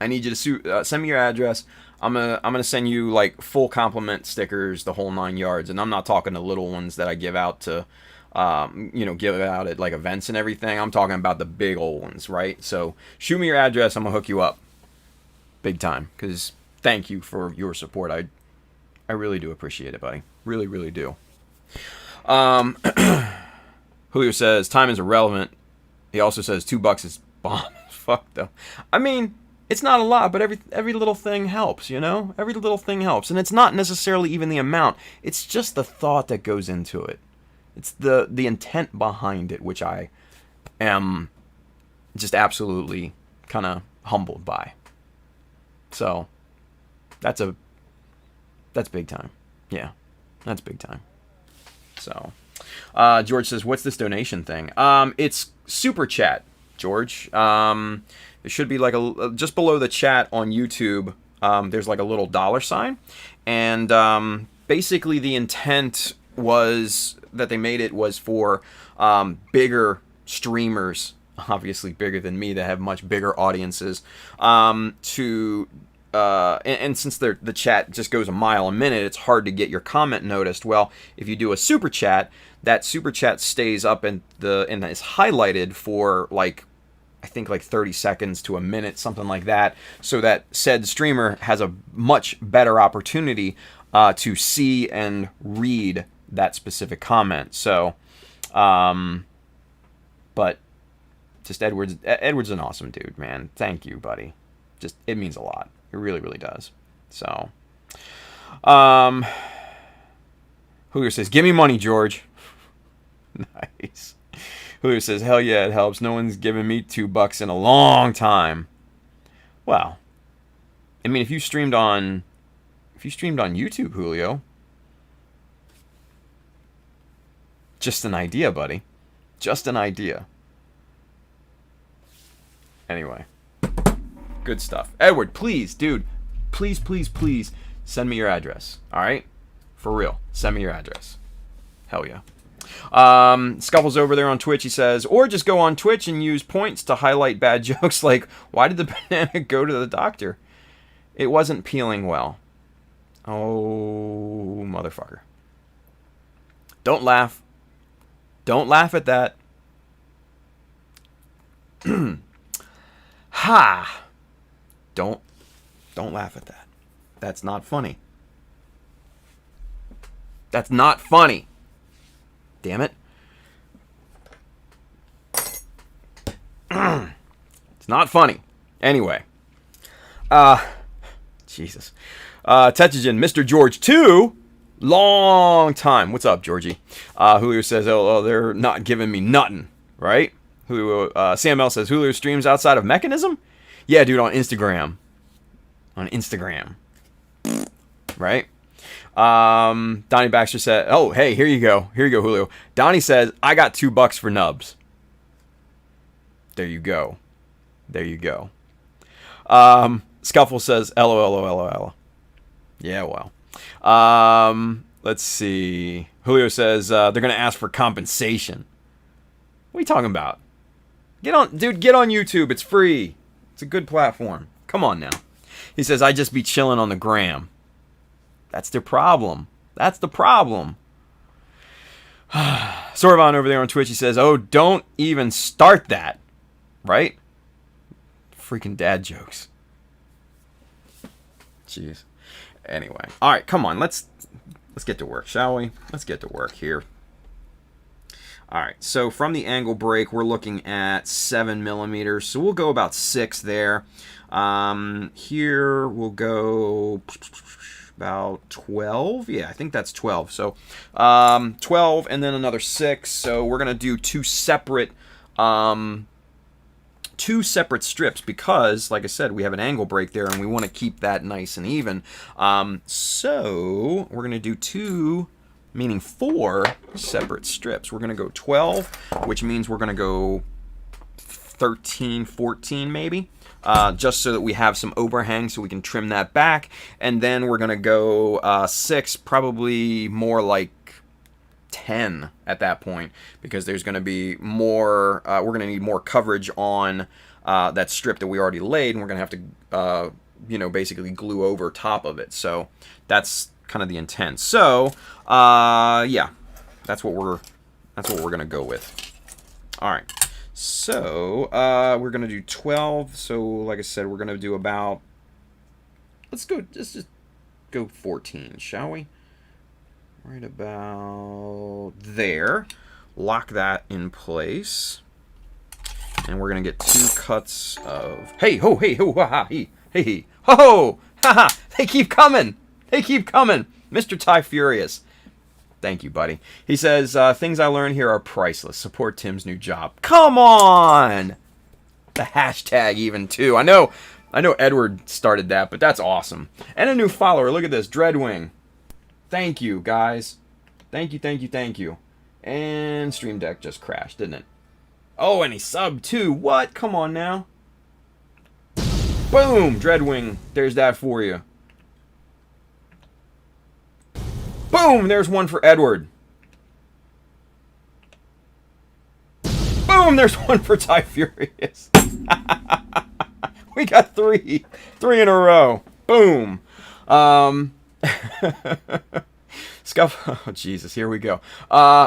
I need you to send me your address. I'm gonna send you like full compliment stickers, the whole 9 yards, and I'm not talking the little ones that I give out to, give out at like events and everything. I'm talking about the big old ones, right? So shoot me your address. I'm gonna hook you up, big time. Cause thank you for your support. I really do appreciate it, buddy. Really, really do. Julio says time is irrelevant. He also says $2 is bomb. Fuck though. I mean, it's not a lot, but every little thing helps, you know? Every little thing helps. And it's not necessarily even the amount. It's just the thought that goes into it. It's the intent behind it, which I am just absolutely kind of humbled by. So, that's big time. Yeah, that's big time. So, George says, what's this donation thing? It's Super Chat, George. It should be like just below the chat on YouTube. There's like a little $sign, and basically the intent was that they made it was for bigger streamers, obviously bigger than me, that have much bigger audiences, to and since the chat just goes a mile a minute, it's hard to get your comment noticed. Well, if you do a super chat, that super chat stays up and is highlighted for like, I think like 30 seconds to a minute, something like that, so that said streamer has a much better opportunity to see and read that specific comment. So, but just Edward's an awesome dude, man. Thank you, buddy. Just, it means a lot. It really, really does. So, Julio says, give me money, George. Nice. Julio says, hell yeah, it helps. No one's given me $2 in a long time. Well, I mean, if you streamed on YouTube, Julio, just an idea, buddy. Just an idea. Anyway, good stuff. Edward, please, dude, please send me your address. All right, for real, send me your address. Hell yeah. Scuffles over there on Twitch, he says, or just go on Twitch and use points to highlight bad jokes like, why did the banana go to the doctor? It wasn't peeling well. Oh, motherfucker. Don't laugh. Don't laugh at that. Ha! Don't laugh at that. That's not funny. That's not funny. Damn it. It's not funny. Anyway. Jesus. Tetragen, Mr. George 2. Long time. What's up, Georgie? Julio says, oh, they're not giving me nothing. right? Sam L says, Julio streams outside of Mechanism? Yeah, dude, on Instagram. On Instagram. Right? Donnie Baxter said, oh, hey, here you go. Here you go, Julio. Donnie says, I got $2 for nubs. There you go. There you go. Scuffle says, LOL. Yeah, well. Let's see. Julio says, they're going to ask for compensation. What are you talking about? Get on YouTube. It's free. It's a good platform. Come on now. He says, I just be chilling on the gram. That's their problem. That's the problem. Sorvon over there on Twitch, he says, oh, don't even start that. Right? Freaking dad jokes. Jeez. Anyway. All right, come on. Let's get to work, shall we? Let's get to work here. All right, so from the angle break, we're looking at 7 millimeters. So we'll go about 6 there. Here we'll go about 12. Yeah, I think that's 12. So 12 and then another 6. So we're going to do two separate strips because, like I said, we have an angle break there and we want to keep that nice and even. So we're going to do 2, meaning 4 separate strips. We're going to go 12, which means we're going to go 13, 14 maybe. Just so that we have some overhang so we can trim that back. And then we're going to go 6, probably more like 10 at that point, because there's going to be more, we're going to need more coverage on that strip that we already laid, and we're going to have to, basically glue over top of it. So that's kind of the intent. So, yeah, that's what we're going to go with. All right. So, we're going to do 12. So, like I said, we're going to do about, let's just go 14, shall we? Right about there. Lock that in place. And we're going to get 2 cuts of, hey, ho, hey, ho, ha, ha, hey, ho, ho, ha, ha. They keep coming. They keep coming. Mr. Ty Furious. Thank you, buddy. He says, things I learned here are priceless. Support Tim's new job. Come on! The hashtag even, too. I know Edward started that, but that's awesome. And a new follower. Look at this. Dreadwing. Thank you, guys. Thank you. And Stream Deck just crashed, didn't it? Oh, and he subbed, too. What? Come on, now. Boom! Dreadwing. There's that for you. Boom! There's one for Edward. Boom! There's one for Ty Furious. We got 3 in a row. Boom. Scuffle. Oh, Jesus. Here we go.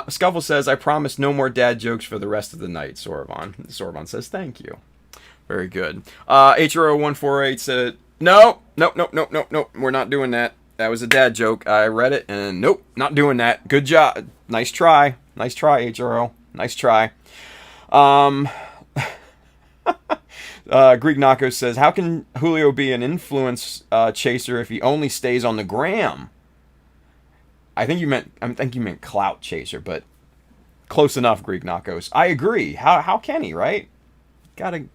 Scuffle says, I promise no more dad jokes for the rest of the night, Sorvon. Sorvon says, thank you. Very good. HRO148 said, no. We're not doing that. That was a dad joke. I read it, and nope, not doing that. Good job. Nice try. Nice try, HRO. Nice try. Greek Nako says, how can Julio be an influence chaser if he only stays on the gram? I think you meant clout chaser, but close enough, Greek Nakos. I agree. How can he, right? You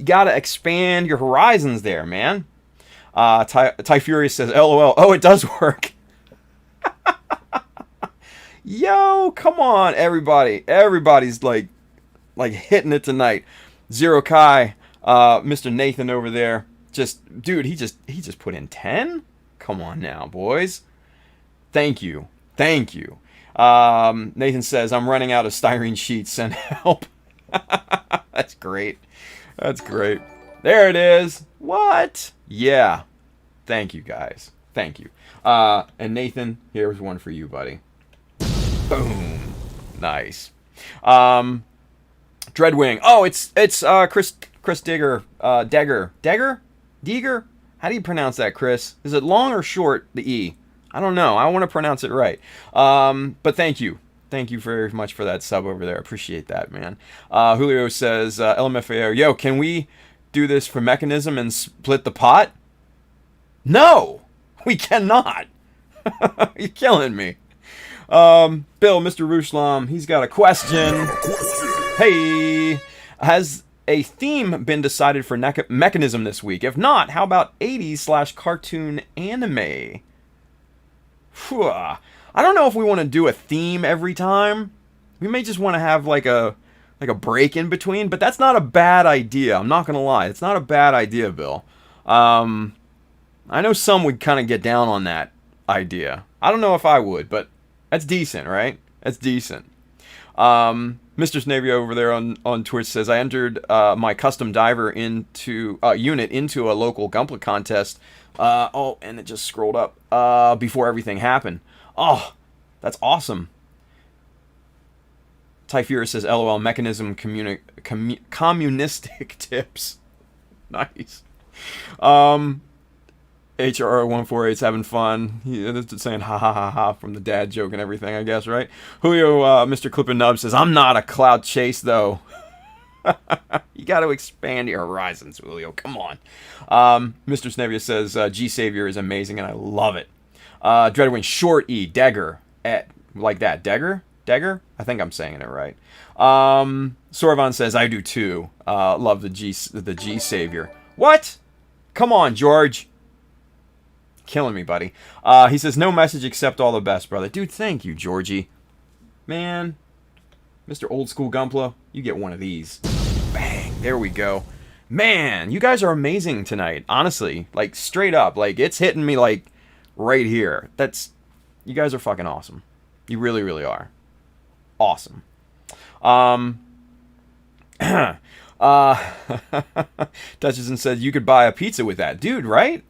gotta expand your horizons there, man. Ty Furious says, LOL. Oh, it does work. Yo, come on, everybody. Everybody's like hitting it tonight. Zero Kai, Mr. Nathan over there. Dude, he just put in 10? Come on now, boys. Thank you. Nathan says, I'm running out of styrene sheets. Send help. That's great. There it is. What? Yeah. Thank you, guys. Thank you. And Nathan, here's one for you, buddy. Boom. Nice. Dreadwing. Oh, it's Chris Digger. Deger? How do you pronounce that, Chris? Is it long or short, the E? I don't know. I want to pronounce it right. But thank you. Thank you very much for that sub over there. Appreciate that, man. Julio says, LMFAO, yo, can we do this for Mechanism and split the pot? No, we cannot. You're killing me. Bill, Mr. Ruslam, he's got a question. Hey, has a theme been decided for Mechanism this week? If not, how about 80s/cartoon anime? Phew. I don't know if we want to do a theme every time. We may just want to have like a break in between, but that's not a bad idea. I'm not gonna lie, it's not a bad idea, Bill. I know some would kind of get down on that idea. I don't know if I would, but that's decent, right? That's decent. Mr. Snavy over there on Twitch says, I entered my custom diver unit into a local Gunpla contest. And it just scrolled up before everything happened. Oh, that's awesome. Typhura says, LOL, Mechanism communistic tips. Nice. HR148's having fun. He's saying ha ha ha ha from the dad joke and everything, I guess, right? Julio, Mr. Clippin' Nub says, I'm not a cloud chase, though. You got to expand your horizons, Julio. Come on. Mr. Snevia says, G Savior is amazing, and I love it. Dreadwind, short E, Dagger. Like that. Dagger? Dagger? I think I'm saying it right. Sorvan says, I do too. Love the G Savior. What? Come on, George. Killing me, buddy. He says, no message except all the best, brother. Dude, thank you, Georgie. Man, Mr. Old School Gunpla, you get one of these. Bang, there we go. Man, you guys are amazing tonight. Honestly, like, straight up. Like, it's hitting me, like, right here. You guys are fucking awesome. You really, really are. Awesome. Dutchison said, you could buy a pizza with that. Dude, right?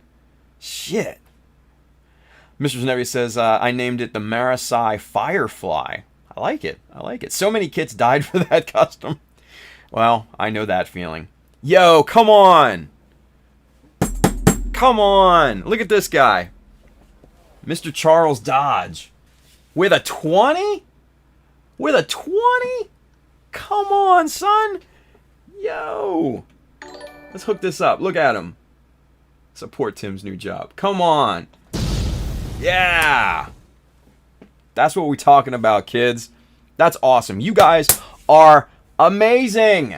Shit. Mr. Zenevi says, I named it the Marasai Firefly. I like it. I like it. So many kits died for that custom. Well, I know that feeling. Yo, come on. Come on. Look at this guy. Mr. Charles Dodge. With a 20? With a 20? Come on, son. Yo. Let's hook this up. Look at him. Support Tim's new job. Come on. Yeah. That's what we're talking about, kids. That's awesome. You guys are amazing.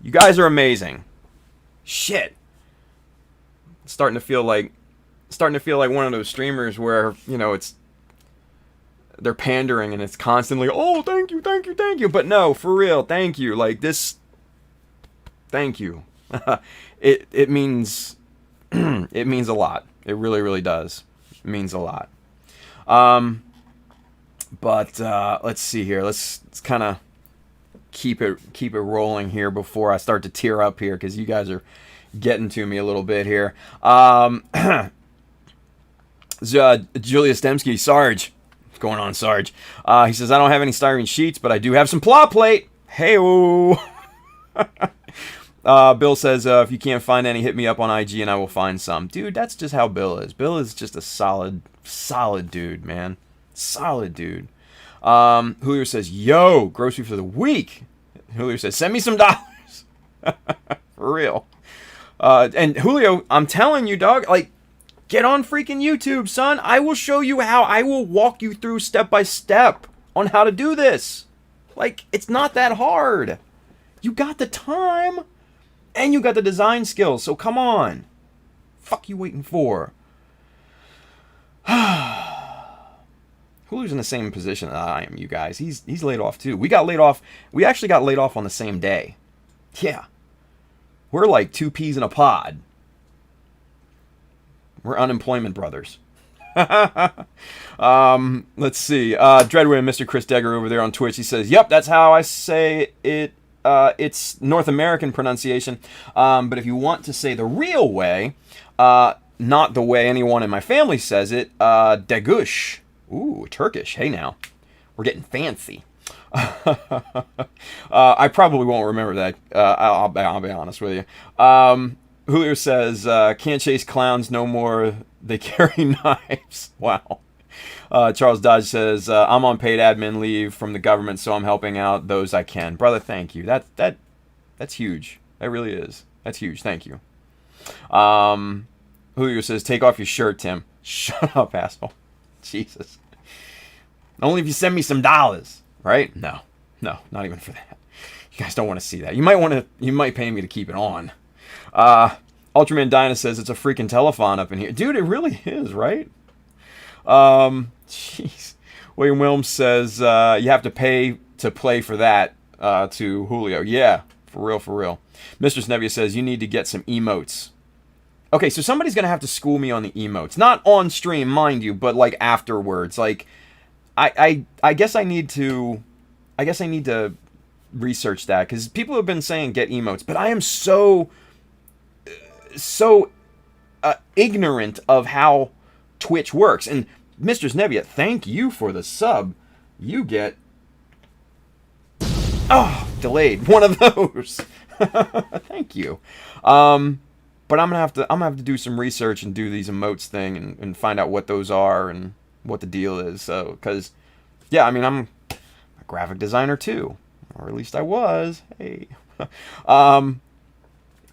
You guys are amazing. Shit. It's starting to feel like one of those streamers where, you know, they're pandering and it's constantly, oh, thank you, thank you, thank you. But no, for real, thank you. Like this, thank you. It means it means a lot. It really, really does. It means a lot. But let's see here. Let's kind of keep it rolling here before I start to tear up here, because you guys are getting to me a little bit here. Julius Dembski, Sarge. What's going on, Sarge? He says, I don't have any styrene sheets, but I do have some plot plate. Hey-o. Bill says, if you can't find any, hit me up on IG and I will find some. Dude, that's just how Bill is. Bill is just a solid dude, man. Solid dude. Julio says, yo, grocery for the week. Julio says, send me some dollars. For real. And Julio, I'm telling you, dog, like, get on freaking YouTube, son. I will show you how. I will walk you through step by step on how to do this. Like, it's not that hard. You got the time. And you got the design skills, so come on. Fuck you waiting for? Hulu's in the same position that I am, you guys. He's laid off too. We got laid off. We actually got laid off on the same day. Yeah. We're like two peas in a pod. We're unemployment brothers. Let's see. Dreadwind, Mr. Chris Degger over there on Twitch. He says, yep, that's how I say it. It's North American pronunciation, but if you want to say the real way, not the way anyone in my family says it, degush. Ooh, Turkish. Hey now, we're getting fancy. I probably won't remember that. I'll be honest with you. Julio says, can't chase clowns no more. They carry knives. Wow. Charles Dodge says, I'm on paid admin leave from the government, so I'm helping out those I can. Brother, thank you. That's huge. That really is. That's huge. Thank you. Julio says, take off your shirt, Tim. Shut up, asshole. Jesus. Only if you send me some dollars, right? No, not even for that. You guys don't want to see that. You might pay me to keep it on. Ultraman Dinah says it's a freaking telethon up in here. Dude, it really is, right? Jeez. William Wilms says you have to pay to play for that to Julio. Yeah, for real, for real. Mistress Nevia says you need to get some emotes. Okay, so somebody's going to have to school me on the emotes. Not on stream, mind you, but like afterwards. Like, I guess I need to research that, because people have been saying get emotes, but I am so ignorant of how Twitch works. And Mistress Nevia, thank you for the sub. You get delayed one of those. Thank you. But I'm gonna have to do some research and do these emotes thing and find out what those are and what the deal is. So, because yeah, I mean, I'm a graphic designer too, or at least I was. Hey.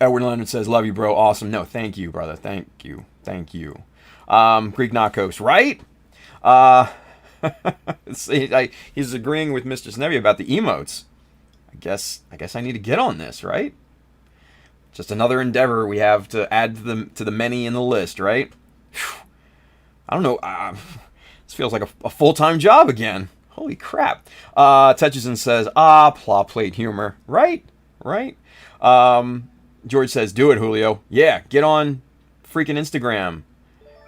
Edward Leonard says, "Love you, bro. Awesome." No, thank you, brother. Thank you. Greek Knockos, right? See, he's agreeing with Mr. Snevy about the emotes. I guess I need to get on this, right? Just another endeavor we have to add to the many in the list, right? Whew. I don't know. This feels like a full-time job again. Holy crap. Tetchison says, plot plate humor. Right? George says, do it, Julio. Yeah, get on freaking Instagram.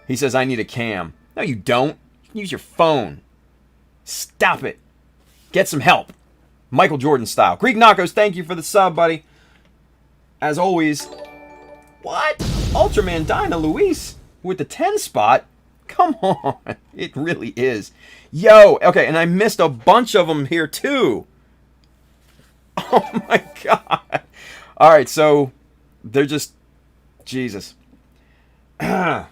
He says, I need a cam. No, you don't. You can use your phone. Stop it. Get some help. Michael Jordan style. Greek Knockos, thank you for the sub, buddy. As always, what? Ultraman Dinah Luis with the 10 spot? Come on. It really is. Yo, okay, and I missed a bunch of them here too. Oh my god. All right, so they're just, Jesus. You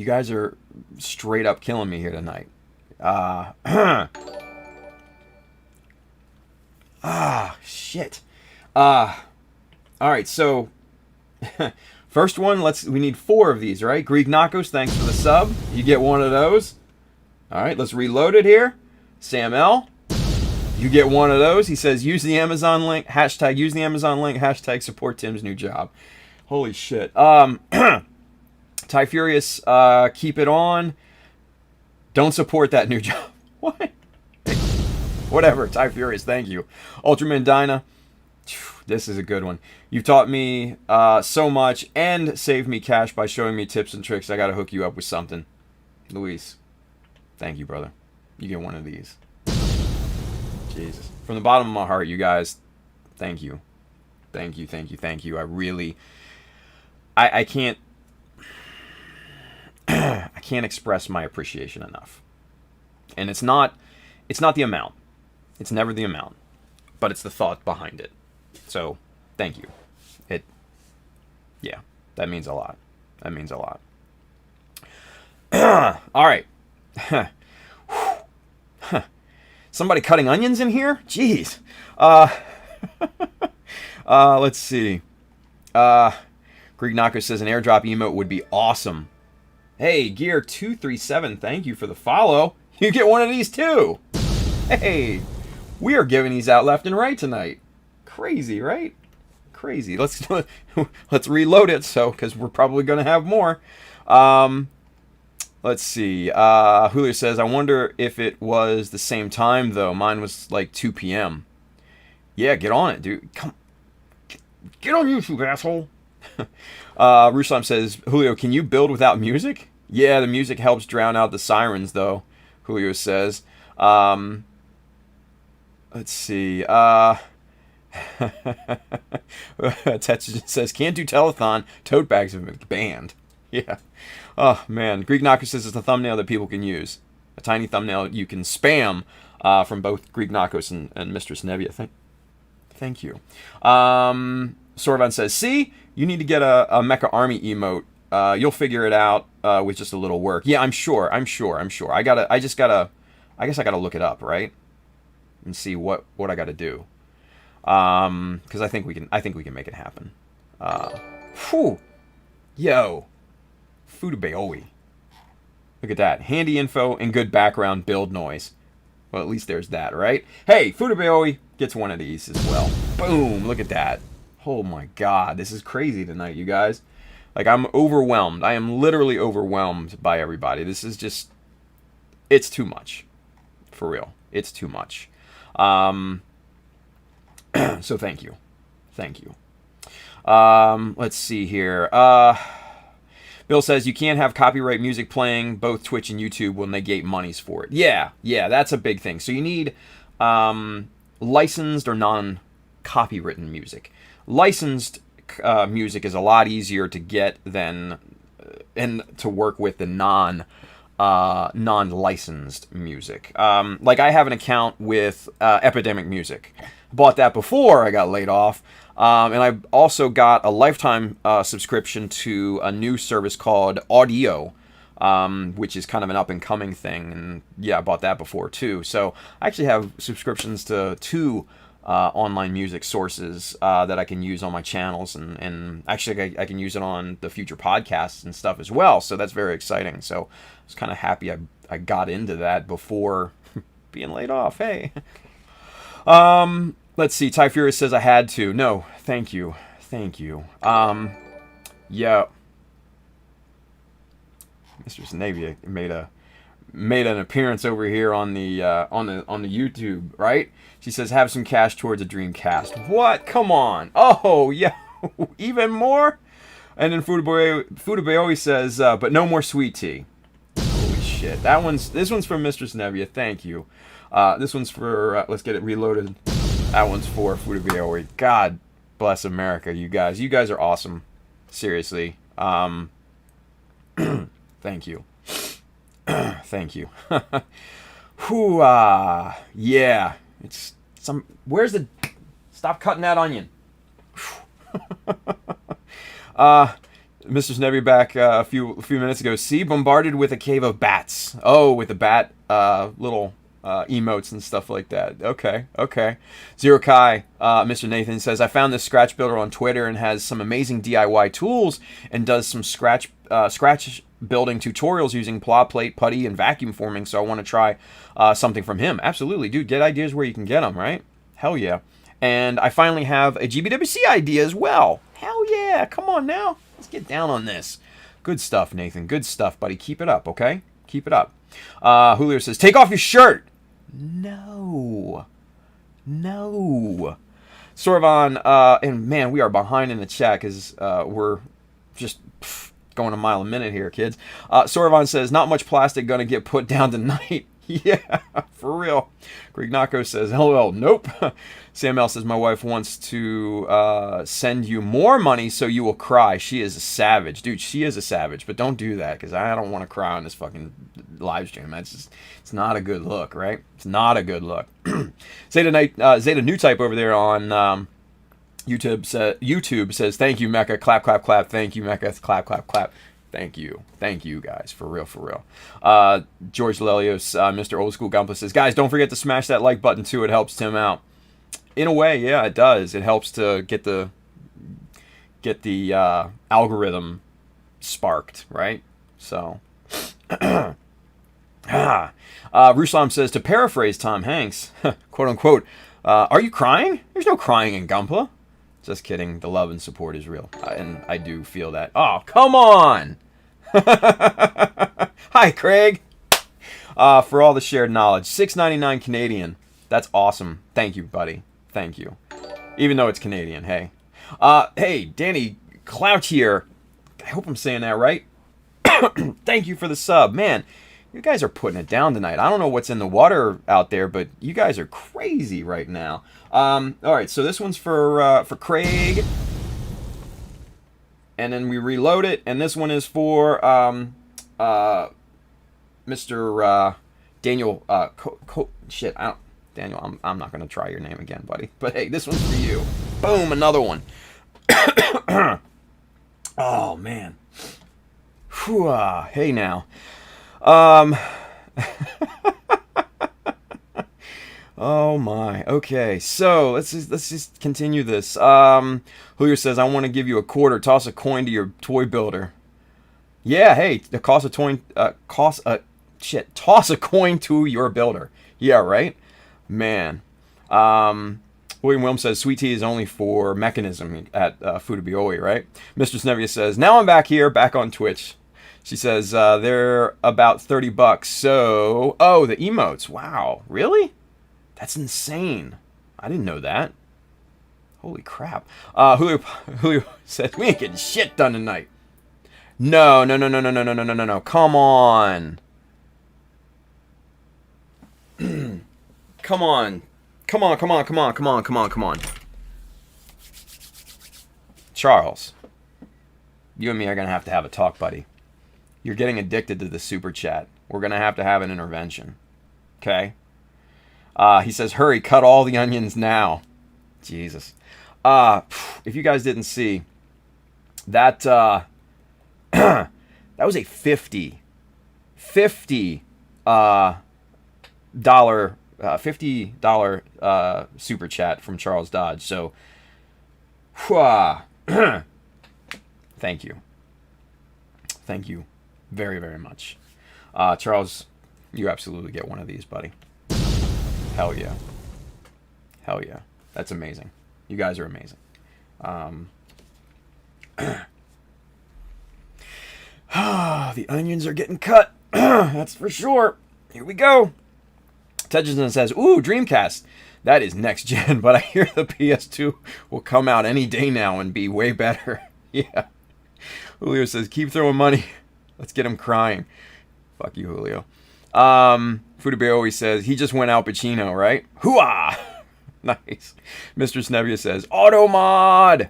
guys are straight up killing me here tonight. Shit. All right, so first one, we need 4 of these, right? Greek Knockos, thanks for the sub. You get one of those. All right, let's reload it here. Sam L, you get one of those. He says, use the Amazon link, hashtag use the Amazon link, hashtag support Tim's new job. Holy shit. Ty Furious, keep it on. Don't support that new job. What? Whatever, Ty Furious, thank you. Ultraman Dinah, this is a good one. You've taught me so much and saved me cash by showing me tips and tricks. I gotta hook you up with something. Luis, thank you, brother. You get one of these. Jesus. From the bottom of my heart, you guys, thank you. Thank you. I really, I can't, I can't express my appreciation enough. And it's not the amount. It's never the amount. But it's the thought behind it. So, thank you. Yeah, that means a lot. All right. Somebody cutting onions in here? Jeez. Let's see. Greek Knocker says an airdrop emote would be awesome. Hey, Gear237, thank you for the follow. You get one of these too. Hey, we are giving these out left and right tonight. Crazy, right? Crazy. Let's reload it, because we're probably going to have more. Let's see. Julio says, I wonder if it was the same time, though. Mine was like 2 p.m. Yeah, get on it, dude. Come. Get on YouTube, asshole. Ruslam says, Julio, can you build without music? Yeah, the music helps drown out the sirens, though, Julio says. Let's see. Tetsuji says, can't do telethon. Tote bags have been banned. Yeah. Oh, man. Greek Knocker says it's a thumbnail that people can use. A tiny thumbnail you can spam from both Greek Knockos and Mistress Nevia. Thank you. Sorvan says, see, you need to get a Mecha Army emote. You'll figure it out with just a little work. Yeah, I'm sure. I guess I gotta look it up, right? And see what I gotta do. Because I think we can make it happen. Whew. Yo. Fudabeoi. Look at that. Handy info and good background build noise. Well, at least there's that, right? Hey, Fudabeoi, gets one of these as well. Boom! Look at that. Oh my God, this is crazy tonight, you guys. Like, I'm overwhelmed. I am literally overwhelmed by everybody. This is just, it's too much. For real. It's too much. So thank you. Thank you. Let's see here. Bill says you can't have copyright music playing. Both Twitch and YouTube will negate monies for it. Yeah, that's a big thing. So you need licensed or non-copywritten music. Licensed music is a lot easier to get than and to work with than non-licensed music. Like I have an account with Epidemic Music. Bought that before I got laid off. And I also got a lifetime subscription to a new service called Audio, which is kind of an up-and-coming thing. And yeah, I bought that before too. So I actually have subscriptions to 2 online music sources that I can use on my channels. And actually I can use it on the future podcasts and stuff as well. So that's very exciting. So I was kind of happy I got into that before being laid off. Hey. Let's see. Ty Furious says I had to. No, thank you. Thank you. Yeah. Mr. Snavia made an appearance over here on the YouTube, right? She says have some cash towards a Dreamcast. What? Come on. Oh, yeah. Even more? And then Fudabe always says, but no more sweet tea. Holy shit. This one's from Mr. Snevia. Thank you. This one's for, let's get it reloaded. That one's for Fudabe. God bless America, you guys. You guys are awesome. Seriously. Thank you. Thank you. Whew, yeah. It's some. Where's the? Stop cutting that onion. Mr. Snevy back a few minutes ago. See, bombarded with a cave of bats. Oh, with the bat little emotes and stuff like that. Okay. Zero Kai, Mr. Nathan says, I found this scratch builder on Twitter and has some amazing DIY tools and does some scratch building tutorials using plow plate, putty, and vacuum forming. So I want to try something from him. Absolutely, dude. Get ideas where you can get them, right? Hell yeah. And I finally have a GBWC idea as well. Hell yeah. Come on now. Let's get down on this. Good stuff, Nathan. Good stuff, buddy. Keep it up, okay? Keep it up. Julio says, take off your shirt. No. Sorvan, and man, we are behind in the chat because we're just going a mile a minute here, kids. Sorvan says, not much plastic gonna get put down tonight. Yeah, for real. Grignacco says, LOL, nope. Sam L says, my wife wants to send you more money so you will cry. She is a savage. Dude, she is a savage, but don't do that because I don't want to cry on this fucking live stream. That's just, it's not a good look, right? It's not a good look. Zeta New Type over there on YouTube says, thank you, Mecha. Clap, clap, clap. Thank you, Mecha. Clap, clap, clap. Thank you, guys, for real. George Lelios, Mr. Old School Gunpla says, guys, don't forget to smash that like button too. It helps Tim out. In a way, yeah, it does. It helps to get the algorithm sparked, right? So, Ruslam says, to paraphrase Tom Hanks, quote unquote, are you crying? There's no crying in Gunpla. Just kidding. The love and support is real. And I do feel that. Oh, come on! Hi, Craig! For all the shared knowledge. $6.99 Canadian. That's awesome. Thank you, buddy. Thank you. Even though it's Canadian, hey. Hey, Danny Clout here. I hope I'm saying that right. Thank you for the sub. Man, you guys are putting it down tonight. I don't know what's in the water out there, but you guys are crazy right now. All right, so this one's for Craig, and then we reload it, and this one is for Mr. Daniel. Daniel. I'm not gonna try your name again, buddy. But hey, this one's for you. Boom, another one. Oh man. Whew, hey now. Oh my. Okay, so let's just continue this. Julio says, I want to give you a quarter. Toss a coin to your toy builder. Yeah, hey, the toss a coin to your builder. Yeah, right? Man. William Wilm says, sweet tea is only for mechanism at Fudabioi, right? Mistress Nevia says, now I'm back here, back on Twitch. She says, they're about $30. So, oh, the emotes. Wow, really? That's insane. I didn't know that. Holy crap. Julio says, we ain't getting shit done tonight. No. Come on. Come on. Charles, you and me are going to have a talk, buddy. You're getting addicted to the super chat. We're going to have an intervention. Okay? He says, hurry, cut all the onions now. Jesus. If you guys didn't see, that that was a $50 super chat from Charles Dodge. So, thank you. Thank you very, very much. Charles, you absolutely get one of these, buddy. Hell yeah. Hell yeah. That's amazing. You guys are amazing. The onions are getting cut. That's for sure. Here we go. Tedgerson says, ooh, Dreamcast. That is next gen, but I hear the PS2 will come out any day now and be way better. Yeah. Julio says, keep throwing money. Let's get him crying. Fuck you, Julio. Fudabe always says, he just went Al Pacino, right? Hooah! Nice. Mistress Nevia says, Automod!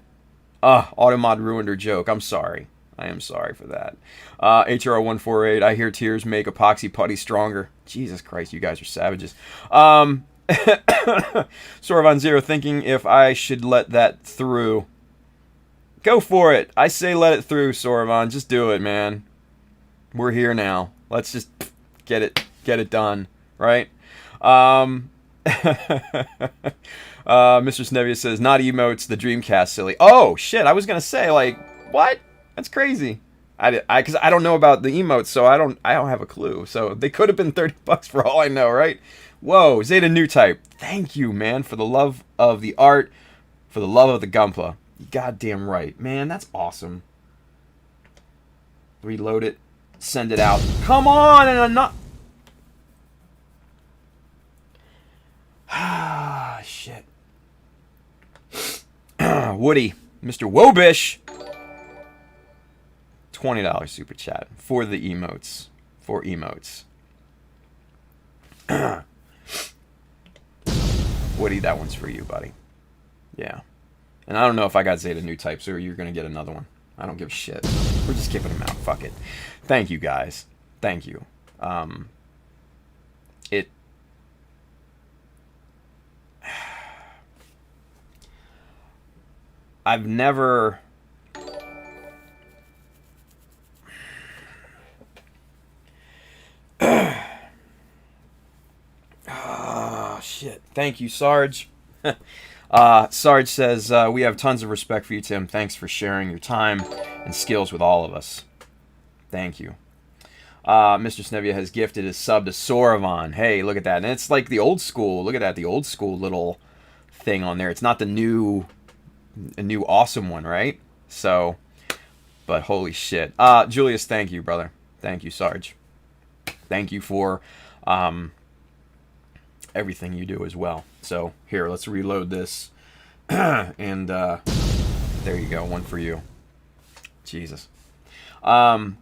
Automod ruined her joke. I'm sorry. I am sorry for that. HR148, I hear tears make epoxy putty stronger. Jesus Christ, you guys are savages. Sorvan Zero thinking if I should let that through. Go for it. I say let it through, Sorvan. Just do it, man. We're here now. Let's just get it done, right? Mr. Snevia says, not emotes, the Dreamcast, silly. Oh, shit, I was going to say, like, what? That's crazy. Because I don't know about the emotes, so I don't have a clue. So they could have been $30 for all I know, right? Whoa, Zeta New Type. Thank you, man, for the love of the art, for the love of the Gunpla. Goddamn right. Man, that's awesome. Reload it. Send it out. Come on, and I'm not... Ah, shit. Woody. Mr. Wobish. $20 super chat for the emotes. For emotes. Woody, that one's for you, buddy. Yeah. And I don't know if I got Zeta New Types or you're going to get another one. I don't give a shit. We're just kicking them out. Fuck it. Thank you, guys. Thank you. I've never... Oh, shit. Thank you, Sarge. Sarge says, we have tons of respect for you, Tim. Thanks for sharing your time and skills with all of us. Thank you. Mr. Snevia has gifted his sub to Soravan. Hey, look at that. And it's like the old school. Look at that. The old school little thing on there. It's not the new awesome one, right? So, but holy shit. Julius, thank you, brother. Thank you, Sarge. Thank you for everything you do as well. So, here, let's reload this. And there you go. One for you. Jesus. Holy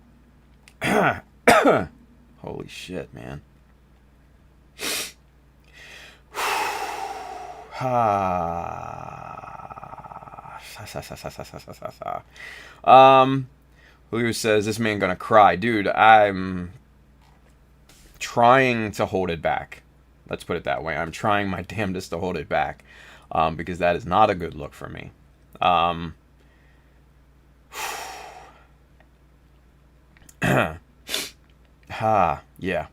shit, man. Julio says, this man gonna cry. Dude, I'm trying to hold it back. Let's put it that way. I'm trying my damnedest to hold it back. Because that is not a good look for me. Yeah.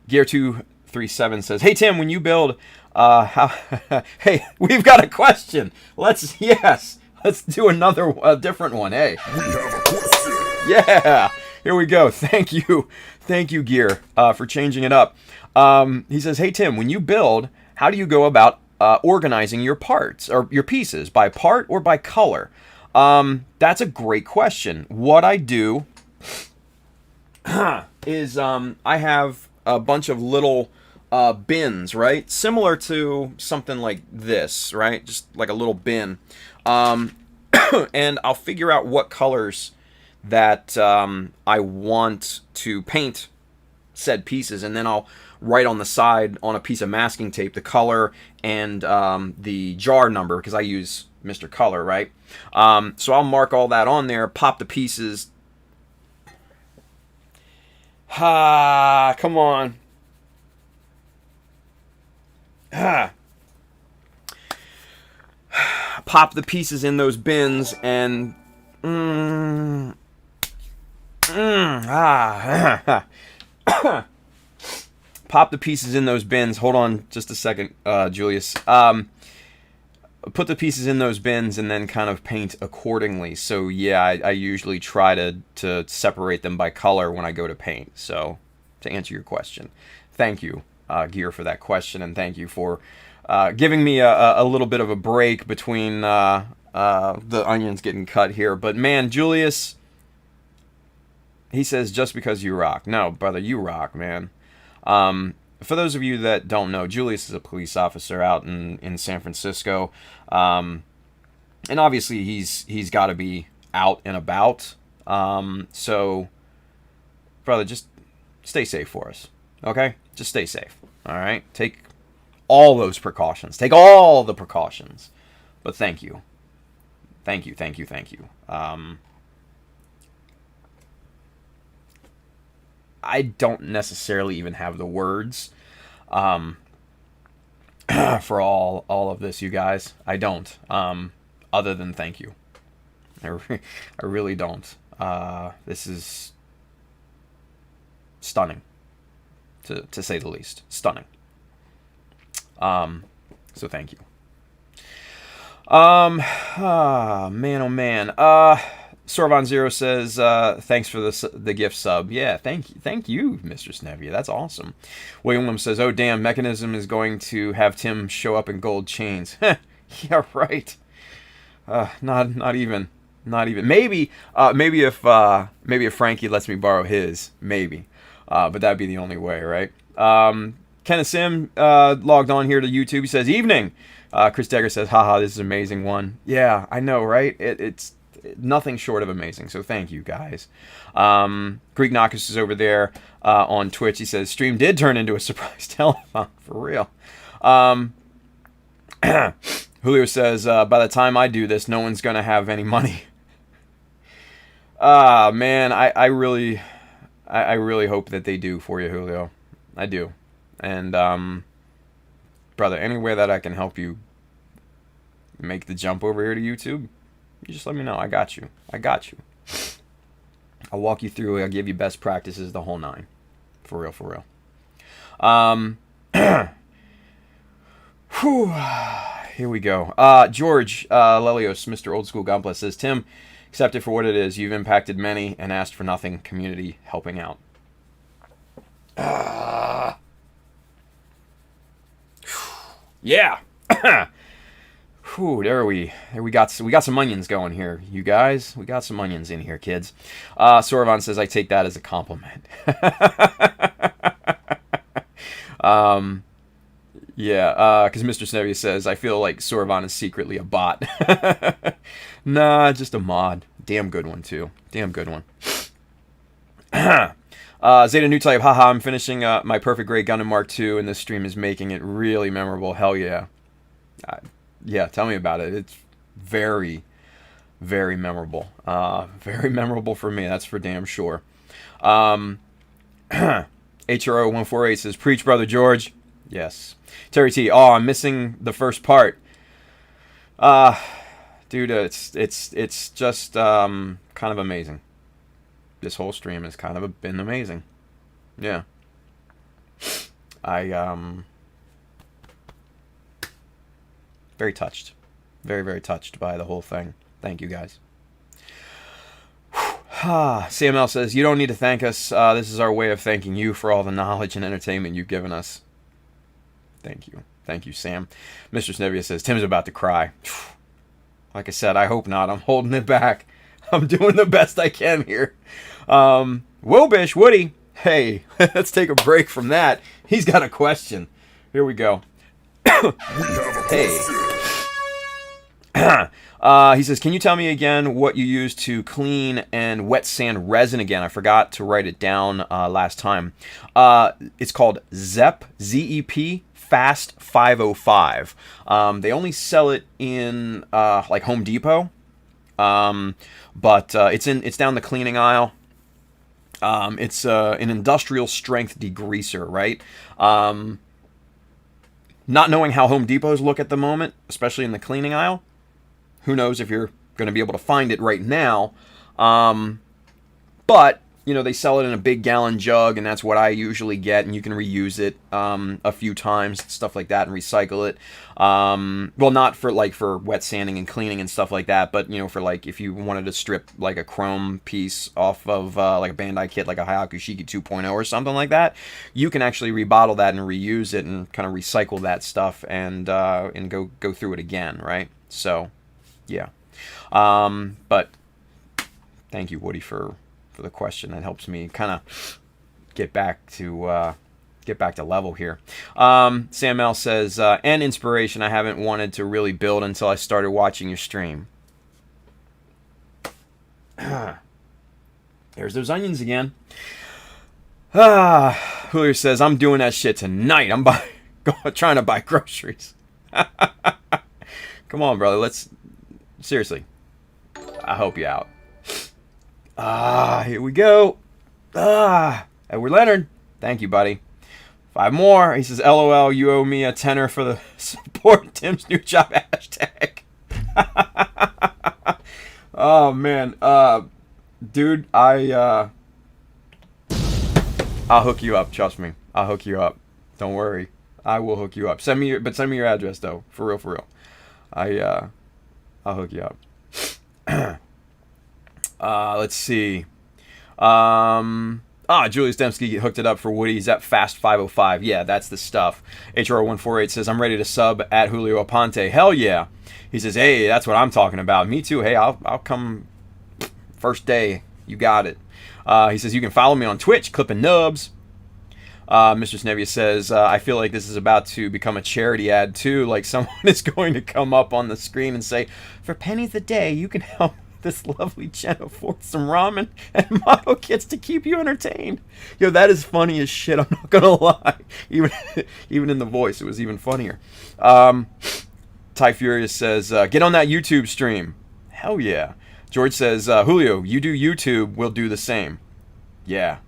Gear237 says, hey Tim, when you build hey, we've got a question. Let's do another different one. Hey, we have a question. Yeah, here we go. Thank you Gear, for changing it up. He says, hey Tim, when you build, how do you go about organizing your parts or your pieces, by part or by color? That's a great question. What I do is I have a bunch of little bins, right? Similar to something like this, right? Just like a little bin. And I'll figure out what colors that I want to paint said pieces, and then I'll write on the side on a piece of masking tape the color and the jar number, because I use Mr. Color, right? So I'll mark all that on there, pop the pieces. Come on. Pop the pieces in those bins and pop the pieces in those bins. Hold on just a second, Julius. Put the pieces in those bins and then kind of paint accordingly. So yeah, I usually try to separate them by color when I go to paint. So to answer your question, thank you, Gear, for that question, and thank you for giving me a little bit of a break between the onions getting cut here. But man, Julius, he says, just because you rock. No, brother, you rock, man. For those of you that don't know, Julius is a police officer out in San Francisco. And obviously he's got to be out and about. So, brother, just stay safe for us, okay? Just stay safe, all right? Take all those precautions. Take all the precautions. But thank you. Thank you, thank you, thank you. I don't necessarily even have the words for all of this, you guys. I don't. Other than thank you. I really don't. This is stunning, to say the least. Stunning. So thank you. Man, oh man. Sorvon Zero says, thanks for the gift sub. Yeah, thank you, Mr. Snevia. That's awesome. William says, oh damn, Mechanism is going to have Tim show up in gold chains. Yeah, right. Not even. Maybe if Frankie lets me borrow his, maybe. But that'd be the only way, right? Kenneth Sim logged on here to YouTube. He says, evening. Chris Degger says, haha, this is an amazing one. Yeah, I know, right? It's nothing short of amazing, so thank you, guys. Greek Knockus is over there on Twitch. He says, stream did turn into a surprise telethon, for real. Julio says, by the time I do this, no one's going to have any money. Man, I really hope that they do for you, Julio. I do. And, brother, any way that I can help you make the jump over here to YouTube, you just let me know. I got you. I'll walk you through. I'll give you best practices, the whole nine. For real. Whew. Here we go. George Lelios, Mr. Old School Gunpla, says, Tim, accept it for what it is. You've impacted many and asked for nothing. Community helping out. Yeah. Whew, there we got some onions going here, you guys. We got some onions in here, kids. Sorvon says, I take that as a compliment. Yeah, because Mr. Snevia says, I feel like Sorvon is secretly a bot. Nah, just a mod. Damn good one, too. Damn good one. Zeta New Type, haha, I'm finishing my Perfect Grey Gundam Mark II, and this stream is making it really memorable. Hell yeah. Yeah, tell me about it. It's very, very memorable. Very memorable for me, that's for damn sure. HRO148 says, preach, Brother George. Yes. Terry T, oh, I'm missing the first part. Dude, it's just kind of amazing. This whole stream has kind of been amazing. Yeah. Very touched. Very, very touched by the whole thing. Thank you, guys. CML says, you don't need to thank us. This is our way of thanking you for all the knowledge and entertainment you've given us. Thank you. Thank you, Sam. Mr. Snevia says, Tim's about to cry. Like I said, I hope not. I'm holding it back. I'm doing the best I can here. Wobish, Woody. Hey, let's take a break from that. He's got a question. Here we go. Hey. He says, can you tell me again what you use to clean and wet sand resin again? I forgot to write it down last time. It's called ZEP, Z-E-P, Fast 505. They only sell it in like Home Depot, but it's down the cleaning aisle. It's an industrial strength degreaser, right? Not knowing how Home Depots look at the moment, especially in the cleaning aisle, who knows if you're going to be able to find it right now. But, you know, they sell it in a big gallon jug, and that's what I usually get, and you can reuse it a few times, stuff like that, and recycle it. Well, not for wet sanding and cleaning and stuff like that, but, you know, for like if you wanted to strip like a chrome piece off of like a Bandai kit, like a Hayakushiki 2.0 or something like that, you can actually rebottle that and reuse it and kind of recycle that stuff and go through it again, right? So, yeah. But thank you, Woody, for the question. That helps me kind of get back to level here. Sam L says, and inspiration, I haven't wanted to really build until I started watching your stream. There's those onions again. Julio says, I'm doing that shit tonight. I'm trying to buy groceries. Come on, brother. Seriously. I help you out. Here we go. Edward Leonard. Thank you, buddy. 5 more. He says, LOL, you owe me a tenner for the support Tim's new job hashtag. Oh, man. Dude, I'll hook you up. Trust me. I'll hook you up. Don't worry. I will hook you up. Send me your address, though. For real. I'll hook you up. Let's see. Julius Dembski hooked it up for Woody. He's at Fast 505. Yeah, that's the stuff. HR148 says, I'm ready to sub at Julio Aponte. Hell yeah. He says, hey, that's what I'm talking about. Me too. Hey, I'll come first day. You got it. He says, you can follow me on Twitch, Clippin' Nubs. Mr. Snevia says, I feel like this is about to become a charity ad too. Like someone is going to come up on the screen and say, for pennies a day, you can help this lovely Jen afford some ramen and model kits to keep you entertained. Yo, that is funny as shit. I'm not gonna lie. Even in the voice, it was even funnier. Ty Furious says, get on that YouTube stream. Hell yeah. George says, Julio, you do YouTube, we'll do the same. Yeah.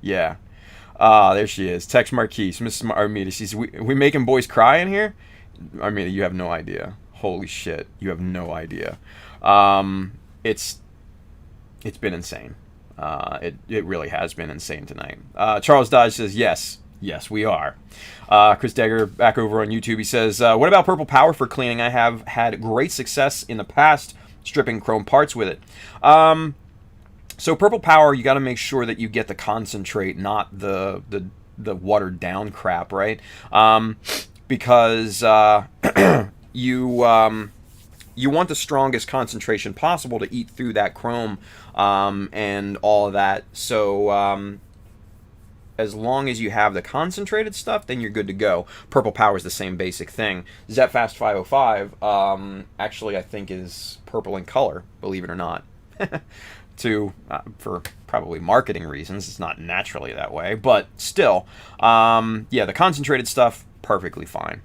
There she is. Tex Marquise, Mrs. Armida. She says, we making boys cry in here? Armida, you have no idea. Holy shit, you have no idea. It's been insane. It really has been insane tonight. Charles Dodge says, yes, we are. Chris Degger back over on YouTube. He says, what about Purple Power for cleaning? I have had great success in the past stripping chrome parts with it. So Purple Power, you got to make sure that you get the concentrate, not the watered down crap, right? Because you want the strongest concentration possible to eat through that chrome and all of that. So as long as you have the concentrated stuff, then you're good to go. Purple Power is the same basic thing. Zepfast 505 actually I think is purple in color, believe it or not. For probably marketing reasons. It's not naturally that way, but still, yeah, the concentrated stuff, perfectly fine.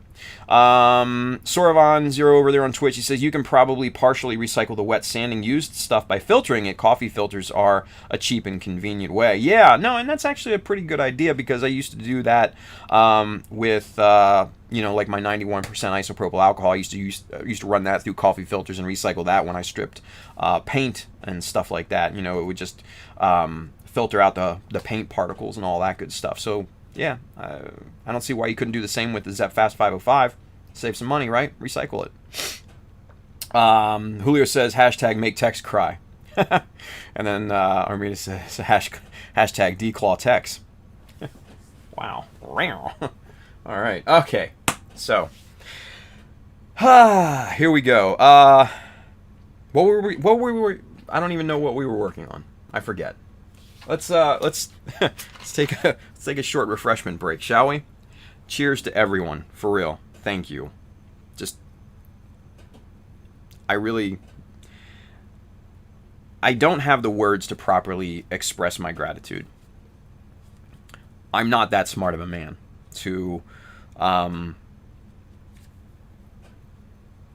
Soravan Zero over there on Twitch, he says you can probably partially recycle the wet sanding used stuff by filtering it. Coffee filters are a cheap and convenient way. Yeah, no, and that's actually a pretty good idea because I used to do that with like my 91% isopropyl alcohol. I used to run that through coffee filters and recycle that when I stripped paint and stuff like that. It would just filter out the paint particles and all that good stuff. So yeah, I don't see why you couldn't do the same with the Zepfast 505. Save some money, right? Recycle it. Julio says, hashtag make Tex cry. And then Armida says, hashtag declaw Tex. Wow. All right. Okay. So, here we go. What were we? I don't even know what we were working on. I forget. Let's let's take a short refreshment break, shall we? Cheers to everyone, for real. Thank you. Just, I don't have the words to properly express my gratitude. I'm not that smart of a man to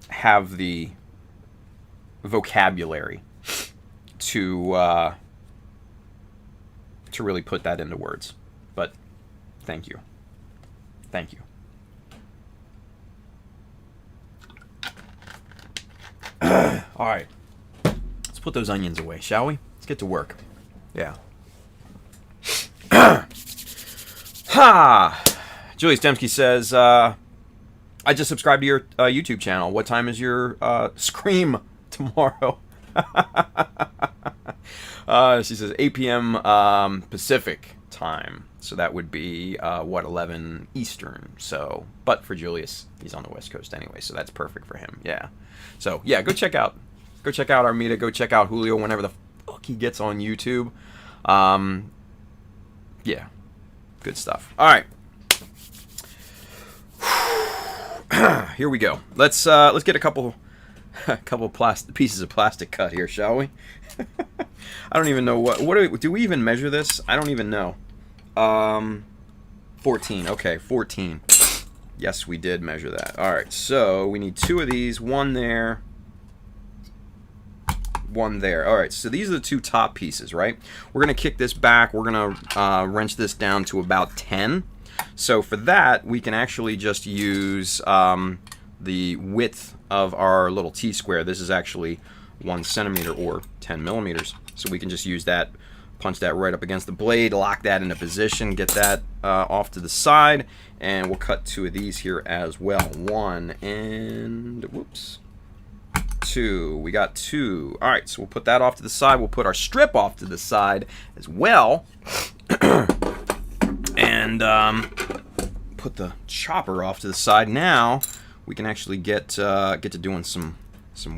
have the vocabulary to really put that into words. But thank you. Thank you. All right. Let's put those onions away, shall we? Let's get to work. Yeah. Ha! Julius Dembski says, I just subscribed to your YouTube channel. What time is your scream tomorrow? She says 8 p.m. Pacific time. So that would be, 11 Eastern. So, but for Julius, he's on the West Coast anyway, so that's perfect for him. Yeah. So, yeah, go check out Armida. Go check out Julio whenever the fuck he gets on YouTube. Yeah. Good stuff. All right. Here we go. Let's get a couple pieces of plastic cut here, shall we? I don't even know what do we even measure this? I don't even know. 14. Okay, 14. Yes, we did measure that. All right. So, we need 2 of these, 1 there, 1 there. All right. So, these are the 2 top pieces, right? We're going to kick this back. We're going to wrench this down to about 10. So, for that, we can actually just use the width of our little T-square. This is actually 1 centimeter or 10 millimeters. So, we can just use that, punch that right up against the blade, lock that into position, get that off to the side, and we'll cut 2 of these here as well. 1 and, whoops, 2. We got 2. All right, so we'll put that off to the side. We'll put our strip off to the side as well. And put the chopper off to the side. Now we can actually get to doing some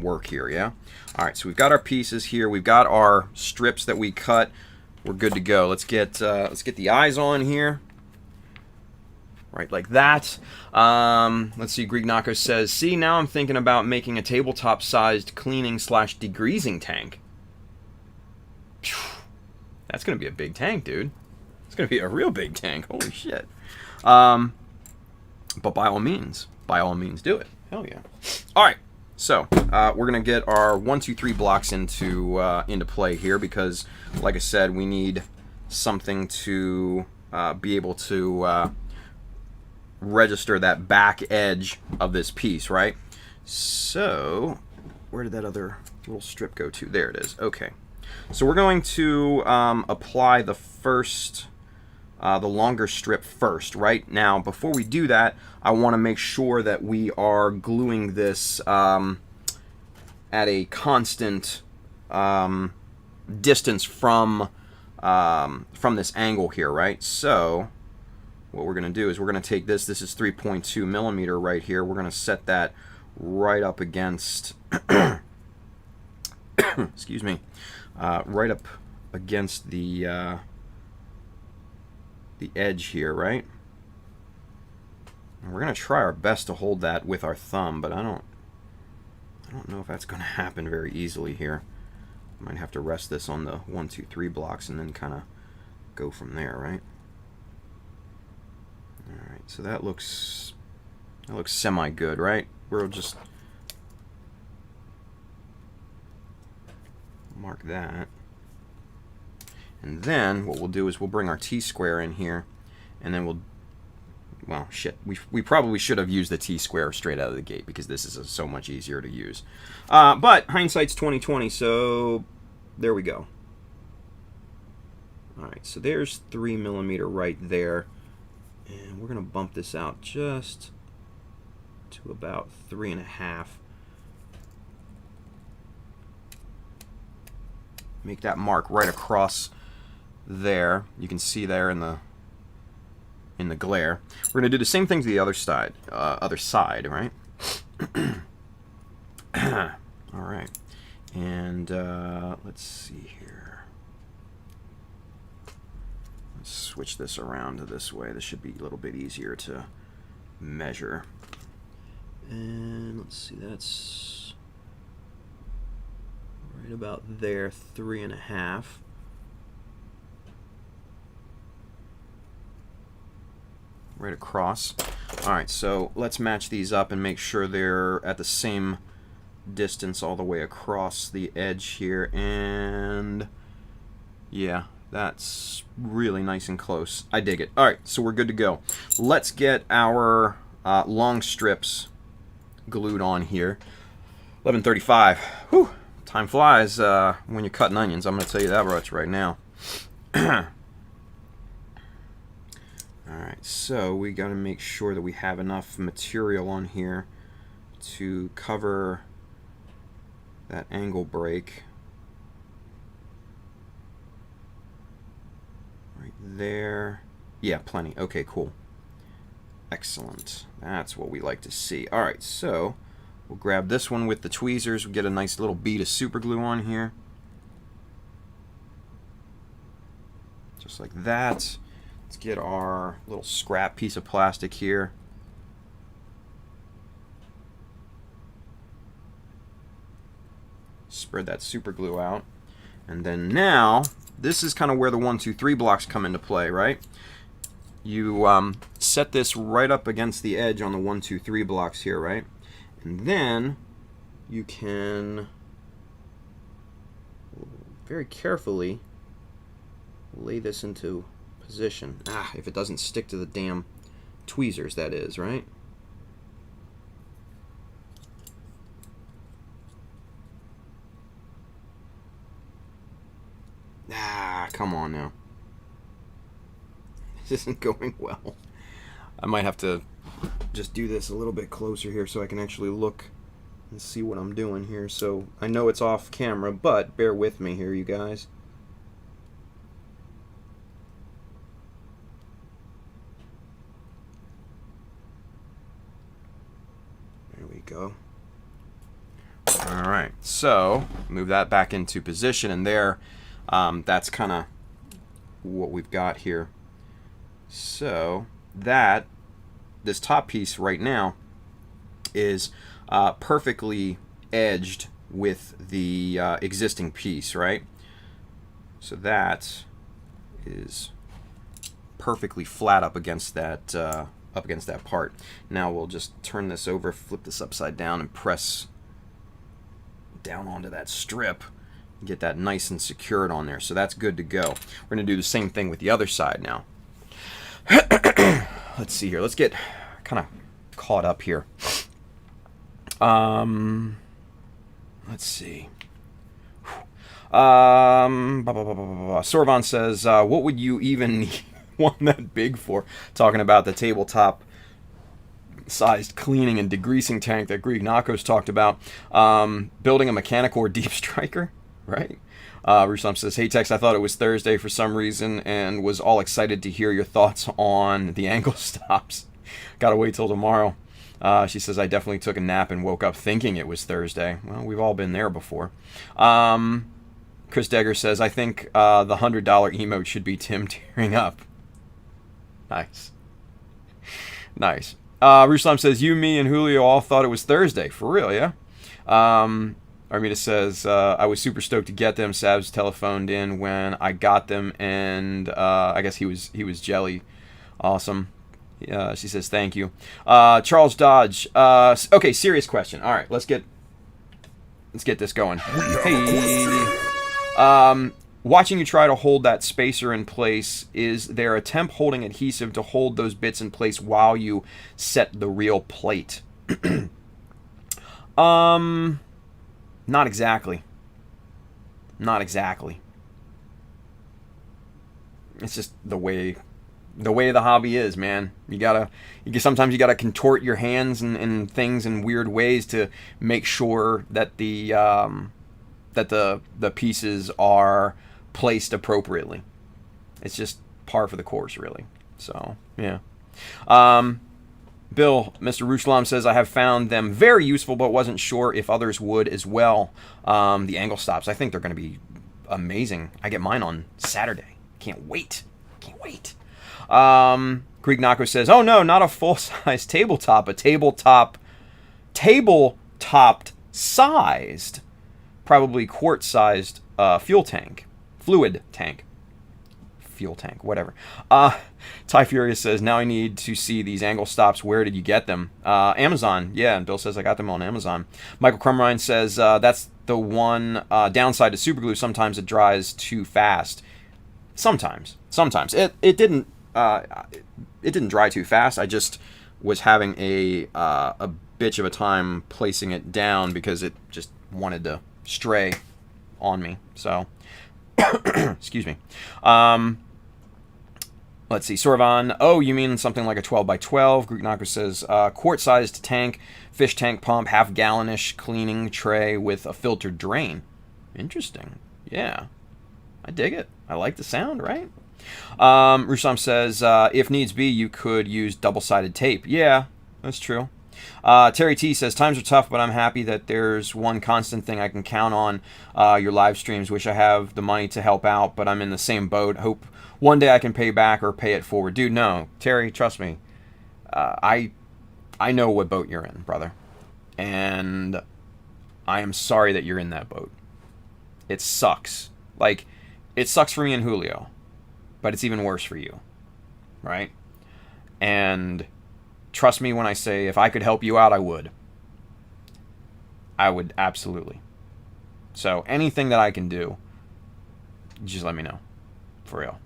work here. Yeah. All right. So we've got our pieces here. We've got our strips that we cut. We're good to go. Let's get the eyes on here. Right, like that. Let's see. Greek Knocker says, "See, now I'm thinking about making a tabletop-sized cleaning/degreasing tank." That's gonna be a big tank, dude. It's gonna be a real big tank. Holy shit. But by all means, do it. Hell yeah. All right. So we're gonna get our 1, 2, 3 blocks into play here because, like I said, we need something to be able to register that back edge of this piece, right? So where did that other little strip go to? There it is. Okay. So we're going to apply the longer strip first, right? Now, before we do that, I want to make sure that we are gluing this at a constant distance from this angle here, right? So what we're going to do is we're going to take this. This is 3.2 millimeter right here. We're going to set that right up against, excuse me, right up against the edge here, right? And we're going to try our best to hold that with our thumb, but I don't know if that's going to happen very easily here. Might have to rest this on the 1, 2, 3 blocks and then kind of go from there, right? All right, so that looks semi good, right? We'll just mark that. And then what we'll do is we'll bring our T-square in here, and then well, shit, we probably should have used the T-square straight out of the gate because this is so much easier to use. But hindsight's 20/20, so there we go. All right, so there's 3 millimeter right there, and we're gonna bump this out just to about 3.5. Make that mark right across there. You can see there in the in the glare. We're going to do the same thing to the other side, right? All right. And let's see here. Let's switch this around to this way. This should be a little bit easier to measure. And let's see, that's right about there, 3.5. Right across. All right, so let's match these up and make sure they're at the same distance all the way across the edge here. And yeah, that's really nice and close. I dig it. All right, so we're good to go. Let's get our long strips glued on here. 11:35. Whew, time flies when you're cutting onions. I'm going to tell you that much right now. Alright, so we got to make sure that we have enough material on here to cover that angle break. Right there. Yeah, plenty. Okay, cool. Excellent. That's what we like to see. Alright, so we'll grab this one with the tweezers. We'll get a nice little bead of super glue on here. Just like that. Let's get our little scrap piece of plastic here. Spread that super glue out. And then now, this is kind of where the 1, 2, 3 blocks come into play, right? You set this right up against the edge on the 1, 2, 3 blocks here, right? And then you can very carefully lay this into position. If it doesn't stick to the damn tweezers, that is, right? Come on now. This isn't going well. I might have to just do this a little bit closer here so I can actually look and see what I'm doing here. So I know it's off camera, but bear with me here, you guys. There we go. Alright, so move that back into position, and there, that's kind of what we've got here. So that, this top piece right now is perfectly edged with the existing piece, right? So that is perfectly flat up against that part. Now we'll just turn this over, flip this upside down, and press down onto that strip. Get that nice and secured on there. So that's good to go. We're going to do the same thing with the other side now. Let's see here. Let's get kind of caught up here. Let's see. Sorvon says, what would you even want that big for? Talking about the tabletop sized cleaning and degreasing tank that Greek Nakos talked about. Building a mechanical or deep striker, right? Ruslam says, hey Tex, I thought it was Thursday for some reason and was all excited to hear your thoughts on the angle stops. Gotta wait till tomorrow. She says, I definitely took a nap and woke up thinking it was Thursday. Well, we've all been there before. Chris Degger says, I think the $100 emote should be Tim tearing up. Nice. Nice. Ruslam says, you, me, and Julio all thought it was Thursday. For real, yeah? Armida says, I was super stoked to get them. Sabs telephoned in when I got them, and I guess he was jelly. Awesome. She says, thank you. Charles Dodge. Okay, serious question. All right, let's get this going. Hey. Watching you try to hold that spacer in place, is there a temp holding adhesive to hold those bits in place while you set the real plate? Not exactly. Not exactly. It's just the way the hobby is, man. Sometimes you gotta contort your hands and things in weird ways to make sure that the pieces are placed appropriately. It's just par for the course, really. So, yeah. Bill, Mr. Ruslam says, I have found them very useful, but wasn't sure if others would as well. The angle stops. I think they're going to be amazing. I get mine on Saturday. Can't wait. Can't wait. Greek Nako says, oh no, not a full-size tabletop. A table-topped sized, probably quart-sized fluid tank. Fuel tank, whatever. Ty Furious says, now I need to see these angle stops. Where did you get them? Amazon. Yeah, and Bill says, I got them on Amazon. Michael Crumrine says, that's the one downside to super glue. Sometimes it dries too fast. Sometimes. It didn't dry too fast. I just was having a bitch of a time placing it down because it just wanted to stray on me. So, excuse me. Let's see. Sorvan. Oh, you mean something like a 12 by 12? Greek Knocker says, quart-sized tank, fish tank pump, half-gallonish cleaning tray with a filtered drain. Interesting. Yeah. I dig it. I like the sound, right? Rusam says, if needs be, you could use double-sided tape. Yeah, that's true. Terry T says, times are tough, but I'm happy that there's one constant thing I can count on. Your live streams. Wish I have the money to help out, but I'm in the same boat. Hope one day I can pay back or pay it forward. Dude, no. Terry, trust me. I know what boat you're in, brother. And I am sorry that you're in that boat. It sucks. Like, it sucks for me and Julio. But it's even worse for you. Right? And trust me when I say if I could help you out, I would. I would absolutely. So anything that I can do, just let me know. For real.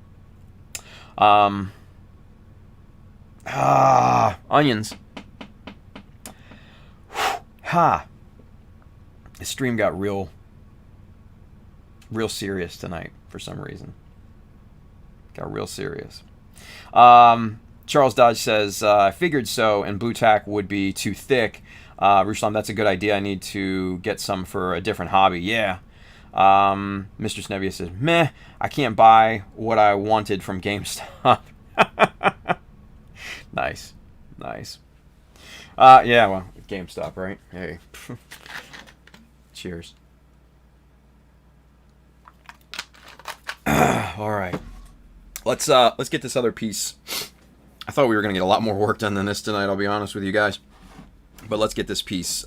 Onions. Ha. The stream got real serious tonight for some reason. Got real serious. Charles Dodge says, I figured so, and blue tack would be too thick. Ruslan, that's a good idea. I need to get some for a different hobby. Yeah. Mr. Snevia says, meh, I can't buy what I wanted from GameStop. Nice. Yeah, well, GameStop, right? Hey. Cheers. All right. Let's get this other piece. I thought we were going to get a lot more work done than this tonight, I'll be honest with you guys. But let's get this piece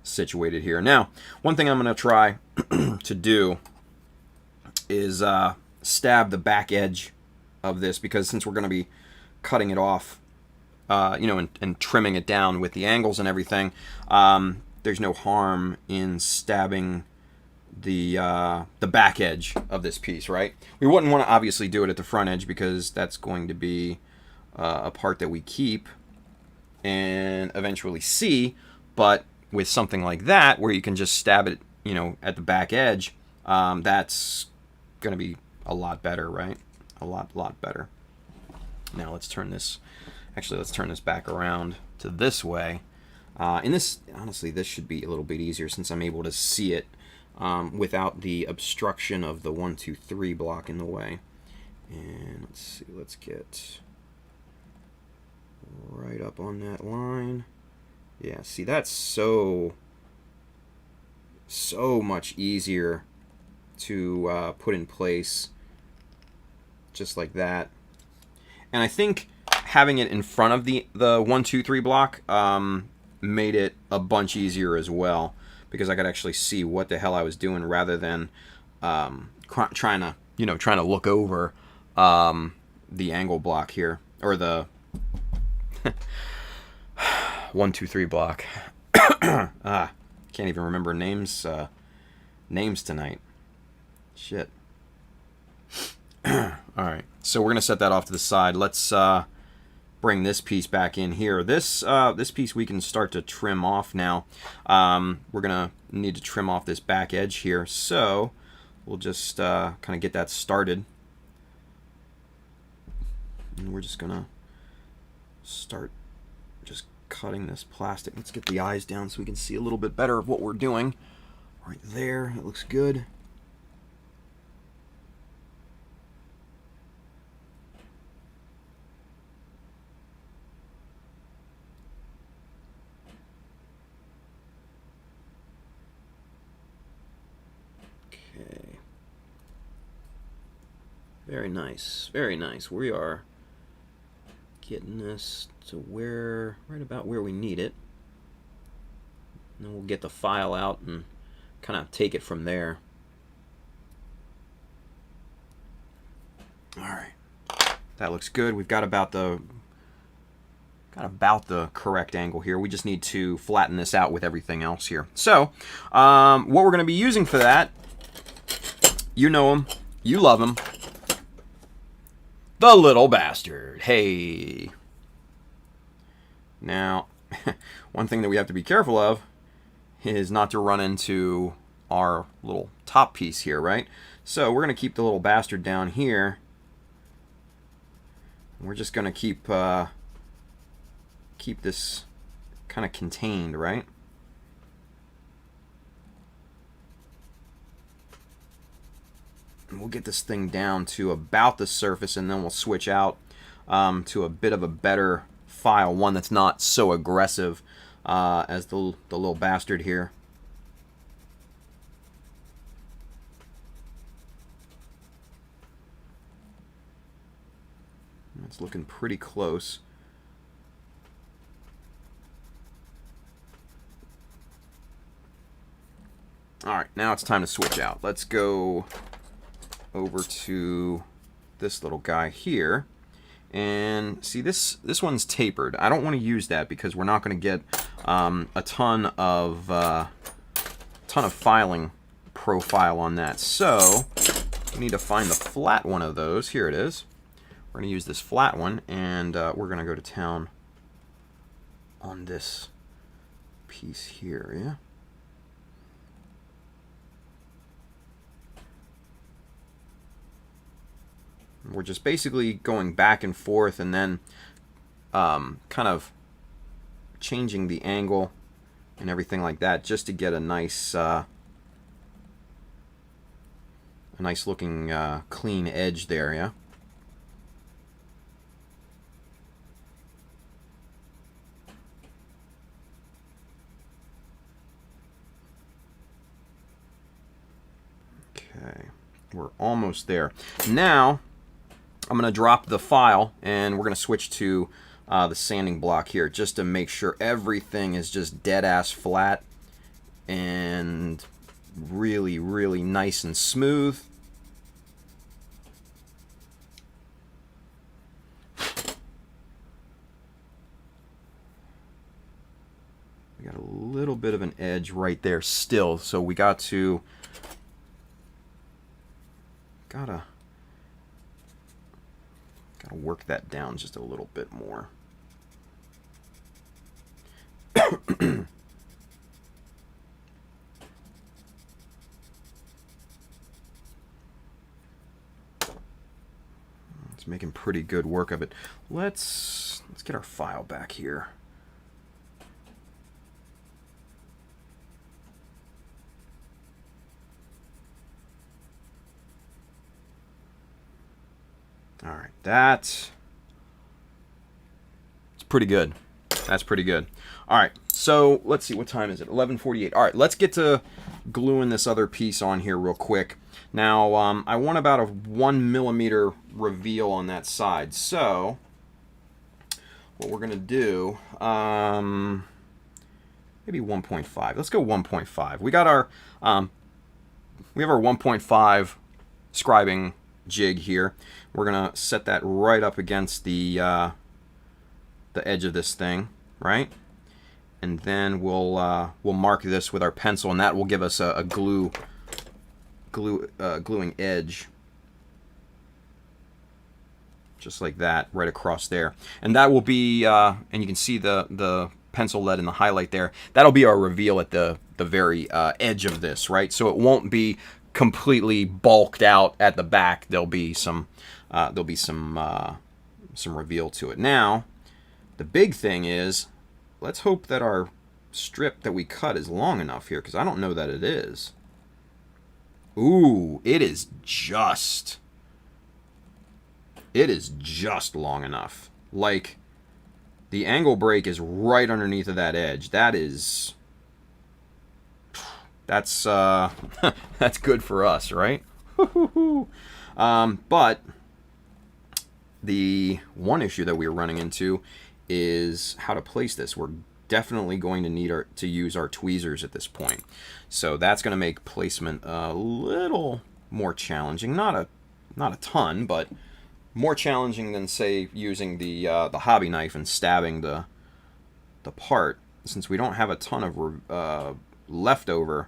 situated here. Now, one thing I'm going to try to do is stab the back edge of this, because since we're going to be cutting it off, and trimming it down with the angles and everything, there's no harm in stabbing the back edge of this piece, right? We wouldn't want to obviously do it at the front edge because that's going to be a part that we keep and eventually see, but with something like that where you can just stab it, at the back edge, that's going to be a lot better, right? A lot better. Now let's turn this back around to this way. And this, honestly, this should be a little bit easier since I'm able to see it without the obstruction of the 1, 2, 3 block in the way. And let's see, let's get right up on that line. Yeah, see, that's so much easier to put in place just like that. And I think having it in front of the 1, 2, 3 block made it a bunch easier as well, because I could actually see what the hell I was doing rather than trying to look over the angle block here, or the 1, 2, 3 block. Can't even remember names tonight. Shit. All right, so we're gonna set that off to the side. Let's bring this piece back in here. This piece we can start to trim off now. We're gonna need to trim off this back edge here, so we'll just kind of get that started. And we're just gonna start just cutting this plastic. Let's get the eyes down so we can see a little bit better of what we're doing. Right there, it looks good. Very nice. Very nice. We are getting this to where, right about where we need it. And then we'll get the file out and kind of take it from there. All right. That looks good. We've got about the correct angle here. We just need to flatten this out with everything else here. So, what we're going to be using for that, you know him, you love him, the little bastard. Hey. Now, one thing that we have to be careful of is not to run into our little top piece here, right? So we're going to keep the little bastard down here. We're just going to keep this kind of contained, right? And we'll get this thing down to about the surface, and then we'll switch out to a bit of a better file, one that's not so aggressive as the little bastard here. It's looking pretty close. Alright, now it's time to switch out. Let's go over to this little guy here. And see, this one's tapered. I don't want to use that because we're not going to get a ton of filing profile on that. So we need to find the flat one of those. Here it is. We're going to use this flat one, and we're going to go to town on this piece here, yeah? We're just basically going back and forth and then kind of changing the angle and everything like that just to get a nice looking clean edge there, yeah? Okay, we're almost there. Now, I'm going to drop the file, and we're going to switch to the sanding block here, just to make sure everything is just dead-ass flat and really, really nice and smooth. We got a little bit of an edge right there still, so we gotta work that down just a little bit more. It's making pretty good work of it. Let's get our file back here. All right, it's pretty good. That's pretty good. All right, so let's see, what time is it? 11:48. All right, let's get to gluing this other piece on here real quick. Now, I want about a 1 millimeter reveal on that side. So, what we're gonna do, maybe 1.5. Let's go 1.5. We got our, we have our 1.5 scribing jig here. We're gonna set that right up against the edge of this thing, right? And then we'll mark this with our pencil, and that will give us a gluing edge, just like that, right across there. And that will be, and you can see the pencil lead in the highlight there. That'll be our reveal at the very edge of this, right? So it won't be completely bulked out at the back. There'll be some reveal to it. Now, the big thing is, let's hope that our strip that we cut is long enough here, because I don't know that it is. Ooh, it is just long enough. Like, the angle break is right underneath of that edge. That's that's good for us, right? But The one issue that we're running into is how to place this. We're definitely going to need to use our tweezers at this point. So that's going to make placement a little more challenging. Not a ton, but more challenging than, say, using the hobby knife and stabbing the part, since we don't have a ton of leftover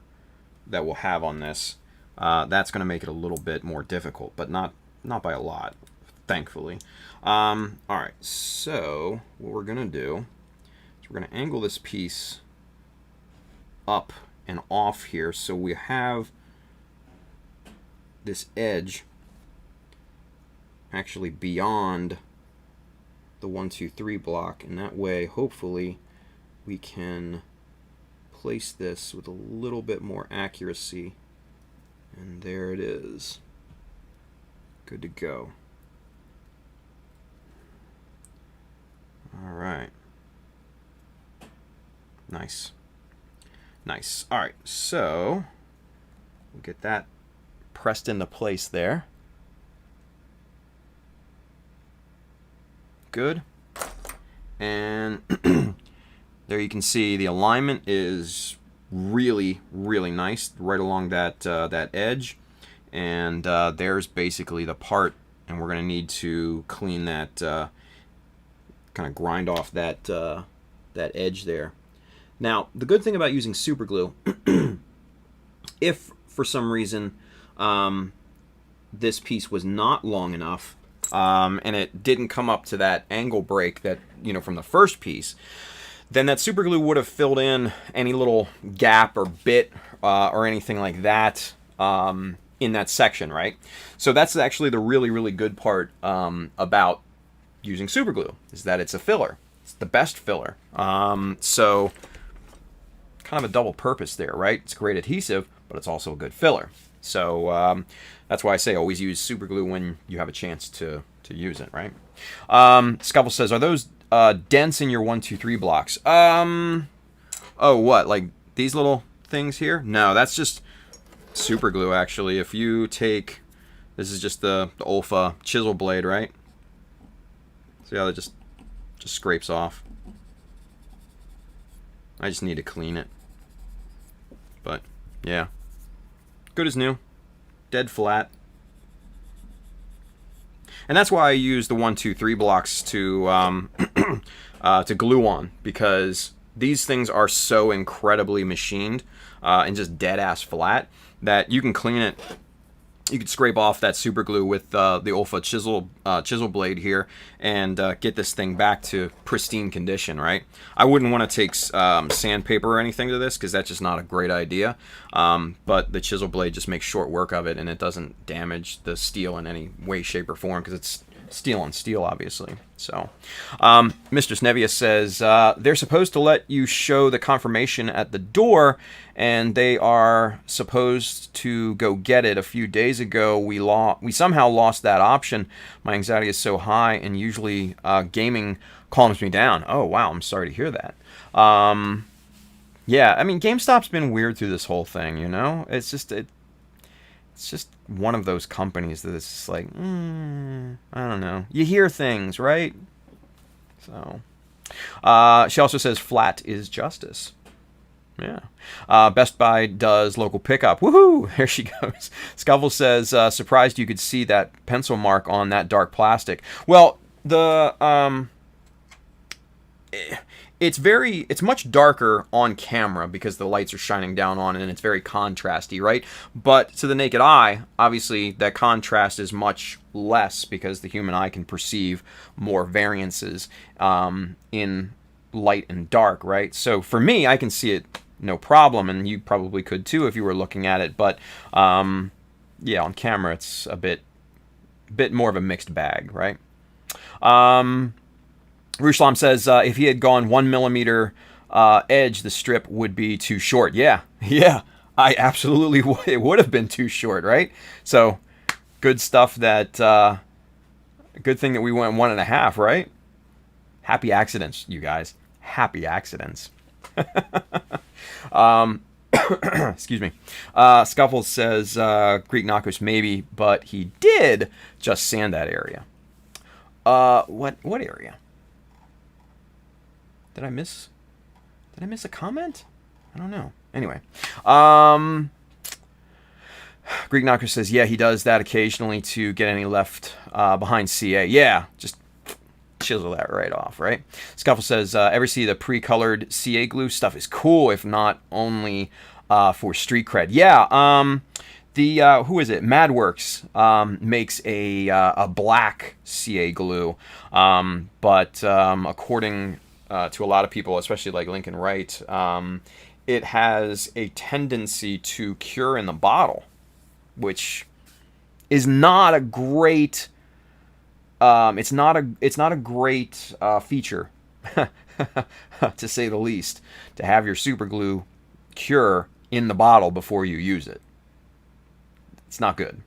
that we'll have on this. That's going to make it a little bit more difficult, but not by a lot, thankfully. All right, so what we're going to do is we're going to angle this piece up and off here, so we have this edge actually beyond the 1, 2, 3 block, and that way hopefully we can place this with a little bit more accuracy. And there it is. Good to go. All right. Nice. Nice. All right, so we'll get that pressed into place there. Good. And there you can see the alignment is really, really nice right along that edge. And there's basically the part, and we're going to need to clean that, kind of grind off that edge there. Now, the good thing about using super glue, if for some reason this piece was not long enough, and it didn't come up to that angle break that, from the first piece, then that super glue would have filled in any little gap or bit or anything like that in that section, right? So that's actually the really, really good part about using super glue, is that it's a filler. It's the best filler. So kind of a double purpose there, right? It's great adhesive, but it's also a good filler. So that's why I say always use super glue when you have a chance to use it, right? Scuffle says, are those dents in your 1, 2, 3 blocks? Oh, what? Like these little things here? No, that's just super glue, actually. If you take, this is just the Olfa chisel blade, right? See how that just scrapes off? I just need to clean it. But yeah, good as new, dead flat. And that's why I use the 1, 2, 3 blocks to glue on, because these things are so incredibly machined and just dead ass flat that you can clean it. You could scrape off that super glue with the Olfa chisel blade here and get this thing back to pristine condition, right? I wouldn't want to take sandpaper or anything to this, because that's just not a great idea. But the chisel blade just makes short work of it, and it doesn't damage the steel in any way, shape, or form, because it's steel on steel, obviously. So, Mr. Snevia says, they're supposed to let you show the confirmation at the door, and they are supposed to go get it. A few days ago, we somehow lost that option. My anxiety is so high, and usually gaming calms me down. Oh, wow, I'm sorry to hear that. Yeah, I mean, GameStop's been weird through this whole thing, It's just one of those companies that it's just like, I don't know. You hear things, right? So, she also says flat is justice. Yeah. Best Buy does local pickup. Woohoo! There she goes. Scuffle says, surprised you could see that pencil mark on that dark plastic. Well, it's much darker on camera because the lights are shining down on it, and it's very contrasty, right? But to the naked eye, obviously that contrast is much less because the human eye can perceive more variances in light and dark, right? So for me, I can see it no problem, and you probably could too if you were looking at it. But yeah, on camera, it's a bit more of a mixed bag, right? Ruslam says, if he had gone 1 millimeter edge, the strip would be too short. Yeah, I absolutely would. It would have been too short, right? So, good stuff that, good thing that we went 1.5, right? Happy accidents, you guys. Happy accidents. Excuse me. Scuffle says, Greek Knockos maybe, but he did just sand that area. What area? Did I miss a comment? I don't know. Anyway, Greek Knocker says, yeah, he does that occasionally to get any left behind CA. Yeah, just chisel that right off, right? Scuffle says, ever see the pre-colored CA glue stuff is cool, if not only for street cred. Yeah, who is it? Madworks makes a black CA glue, but according to a lot of people, especially like Lincoln Wright, it has a tendency to cure in the bottle, which is not a great. It's not a great feature, to say the least, to have your super glue cure in the bottle before you use it. It's not good.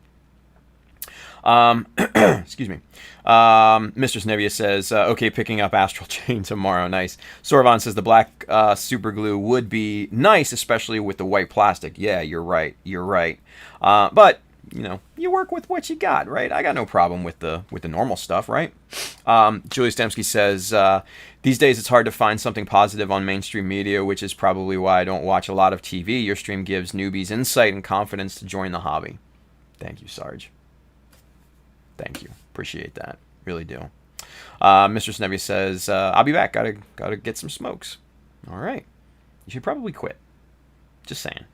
Excuse me. Mistress Nevia says, okay, picking up Astral Chain tomorrow. Nice. Sorvan says the black super glue would be nice, especially with the white plastic. Yeah, you're right. You're right. But you know, you work with what you got, right? I got no problem with the normal stuff, right? Julius Dembski says, these days it's hard to find something positive on mainstream media, which is probably why I don't watch a lot of TV. Your stream gives newbies insight and confidence to join the hobby. Thank you, Sarge. Thank you. Appreciate that. Really do. Mr. Snevy says, I'll be back. Gotta get some smokes. All right. You should probably quit. Just saying.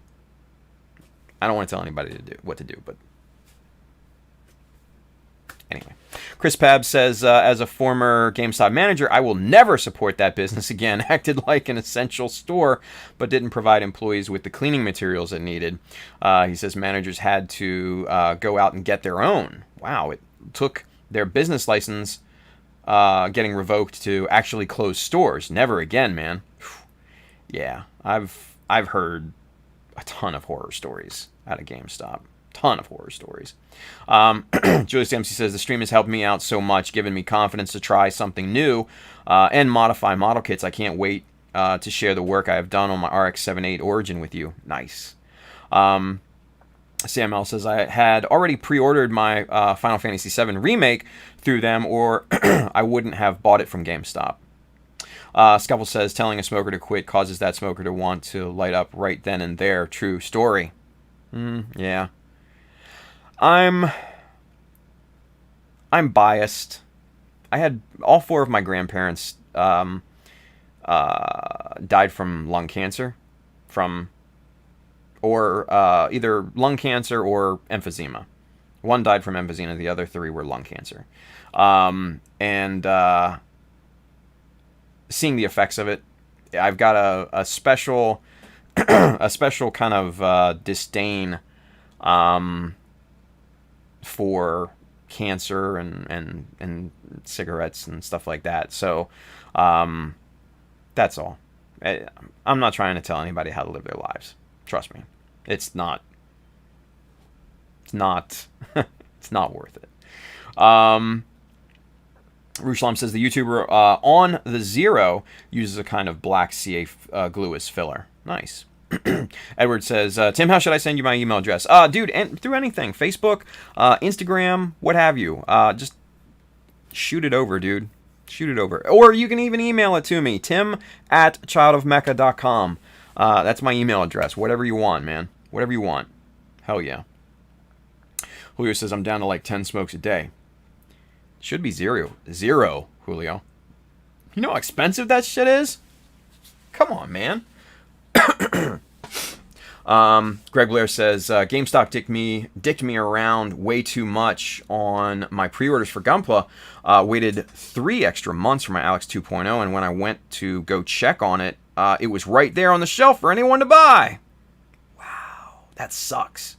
I don't want to tell anybody what to do, but anyway. Chris Pab says, as a former GameStop manager, I will never support that business again. Acted like an essential store, but didn't provide employees with the cleaning materials it needed. He says managers had to go out and get their own. Wow, it took their business license getting revoked to actually close stores. Never again, man. Yeah, I've heard a ton of horror stories out of GameStop. Ton of horror stories. Julius Dempsey says, the stream has helped me out so much, given me confidence to try something new and modify model kits. I can't wait to share the work I have done on my RX-78 Origin with you. Nice. Sam L says, I had already pre-ordered my Final Fantasy VII Remake through them, or I wouldn't have bought it from GameStop. Scuffle says, telling a smoker to quit causes that smoker to want to light up right then and there. True story. Yeah. I'm biased. I had all four of my grandparents died from lung cancer, either lung cancer or emphysema. One died from emphysema. The other three were lung cancer. And seeing the effects of it, I've got a special a special kind of disdain for cancer and cigarettes and stuff like that. So that's all. I'm not trying to tell anybody how to live their lives. Trust me. It's not it's not worth it. Ruslam says the YouTuber on the Zero uses a kind of black CA glue as filler. Nice. Edward says, Tim, how should I send you my email address? Dude, through anything. Facebook, Instagram, what have you. Just shoot it over, dude. Shoot it over. Or you can even email it to me, tim@childofmecha.com. That's my email address. Whatever you want, man. Whatever you want. Hell yeah. Julio says, I'm down to like 10 smokes a day. Should be zero, Julio. You know how expensive that shit is? Come on, man. Greg Blair says, GameStop dicked me around way too much on my pre-orders for Gunpla. Waited 3 extra months for my Alex 2.0, and when I went to go check on it, it was right there on the shelf for anyone to buy. Wow, that sucks.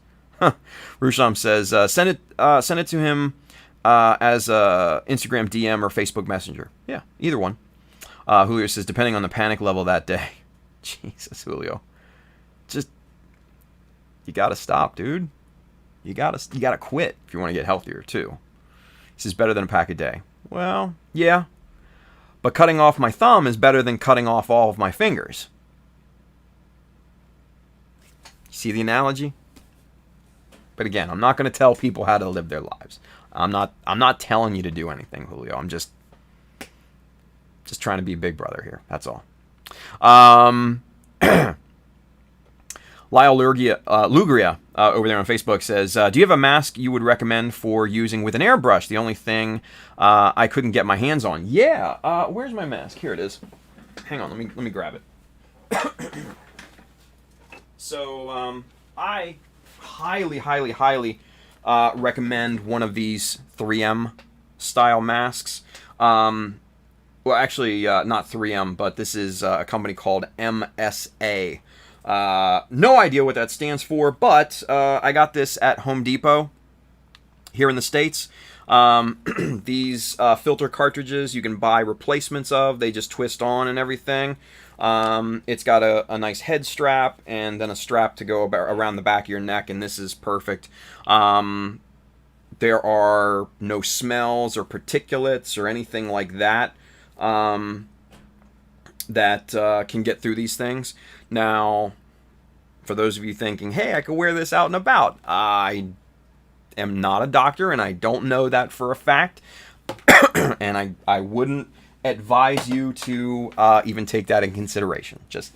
Rusham says, send it to him as a Instagram DM or Facebook Messenger. Yeah, either one. Julio says, depending on the panic level that day. Jesus, Julio. Just, you gotta stop, dude. You gotta quit if you want to get healthier, too. He says, better than a pack a day. Well, yeah. But cutting off my thumb is better than cutting off all of my fingers. See the analogy? But again, I'm not going to tell people how to live their lives. I'm not telling you to do anything, Julio. I'm just trying to be big brother here. That's all. Lyle Lugria over there on Facebook says, do you have a mask you would recommend for using with an airbrush? The only thing I couldn't get my hands on. Yeah. Where's my mask? Here it is. Hang on. Let me grab it. So I highly recommend one of these 3M style masks. Well, actually, not 3M, but this is a company called MSA. No idea what that stands for, but I got this at Home Depot here in the States. These filter cartridges you can buy replacements of. They just twist on and everything. It's got a nice head strap and then a strap to go around the back of your neck, and this is perfect. There are no smells or particulates or anything like that that can get through these things. Now, for those of you thinking, hey, I could wear this out and about, I am not a doctor and I don't know that for a fact. And I wouldn't advise you to even take that in consideration. Just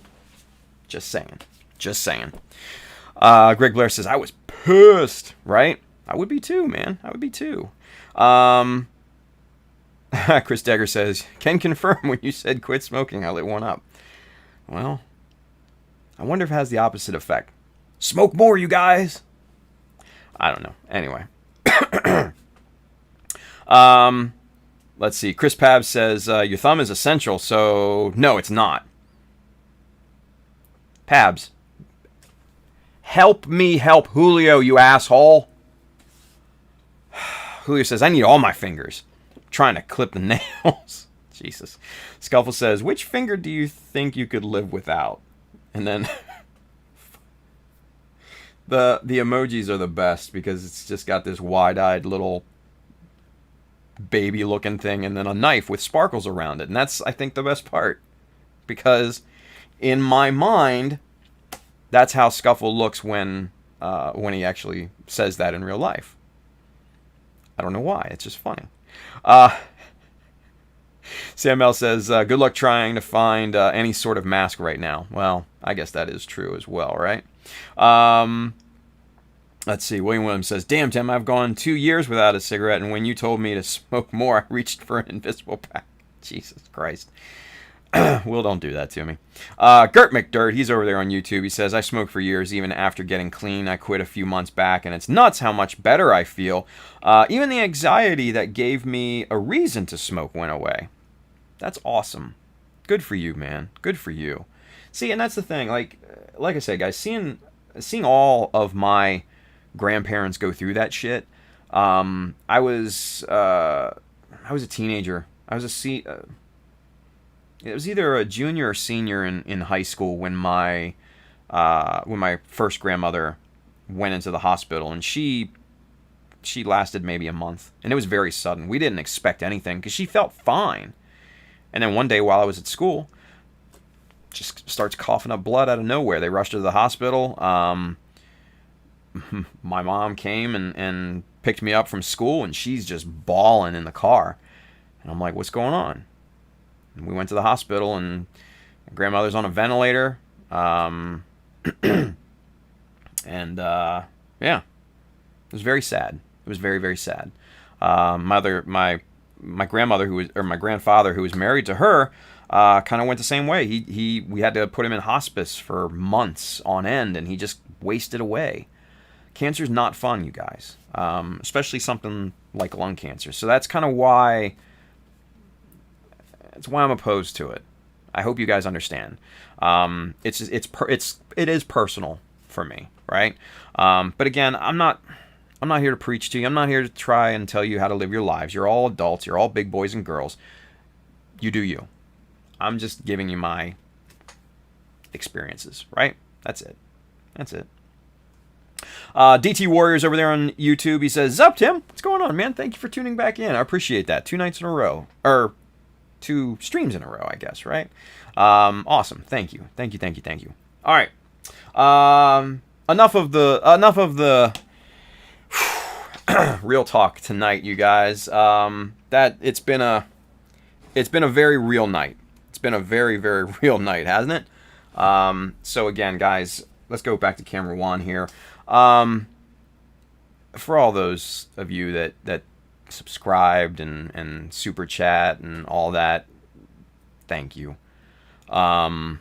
saying. Greg Blair says, I was pissed, right? I would be too, man. I would be too. Chris Degger says, can confirm when you said quit smoking, I lit one up. Well, I wonder if it has the opposite effect. Smoke more, you guys! I don't know. Anyway. Let's see. Chris Pab says, your thumb is essential, so no, it's not. Pabs, help me help Julio, you asshole. Julio says, I need all my fingers. I'm trying to clip the nails. Jesus. Scuffle says, which finger do you think you could live without? And then the emojis are the best because it's just got this wide-eyed little baby-looking thing and then a knife with sparkles around it. And that's, I think, the best part. Because in my mind, that's how Scuffle looks when he actually says that in real life. I don't know why. It's just funny. Sam L says, good luck trying to find any sort of mask right now. Well, I guess that is true as well, right? Let's see. William Williams says, damn, Tim, I've gone 2 years without a cigarette, and when you told me to smoke more, I reached for an invisible pack. Jesus Christ. Will, don't do that to me. Gert McDirt, he's over there on YouTube. He says, I smoked for years, even after getting clean. I quit a few months back, and it's nuts how much better I feel. Even the anxiety that gave me a reason to smoke went away. That's awesome. Good for you, man. Good for you. See, and that's the thing. Like I said, guys, seeing all of my grandparents go through that shit. I was a teenager. It was either a junior or senior in high school when my first grandmother went into the hospital, and she lasted maybe a month, and it was very sudden. We didn't expect anything because she felt fine, and then one day while I was at school, just starts coughing up blood out of nowhere. They rushed her to the hospital. My mom came and picked me up from school, and she's just bawling in the car, and I'm like, what's going on? And we went to the hospital, and my grandmother's on a ventilator. Yeah, it was very sad. It was very, very sad. My grandmother, my grandfather, who was married to her, kind of went the same way. We had to put him in hospice for months on end, and he just wasted away. Cancer's not fun, you guys, especially something like lung cancer. So that's kind of why. It's why I'm opposed to it. I hope you guys understand. It is personal for me, right? But again, I'm not here to preach to you. I'm not here to try and tell you how to live your lives. You're all adults. You're all big boys and girls. You do you. I'm just giving you my experiences, right? That's it. DT Warriors over there on YouTube. He says, "Zup, Tim? What's going on, man? Thank you for tuning back in. I appreciate that. 2 nights in a row, or 2 streams in a row, I guess, right? Awesome. Thank you. All right. Enough of the real talk tonight, you guys. That it's been a very real night. It's been a very, very real night, hasn't it? So again, guys, let's go back to camera one here. For all those of you that subscribed and super chat and all that, thank you. Like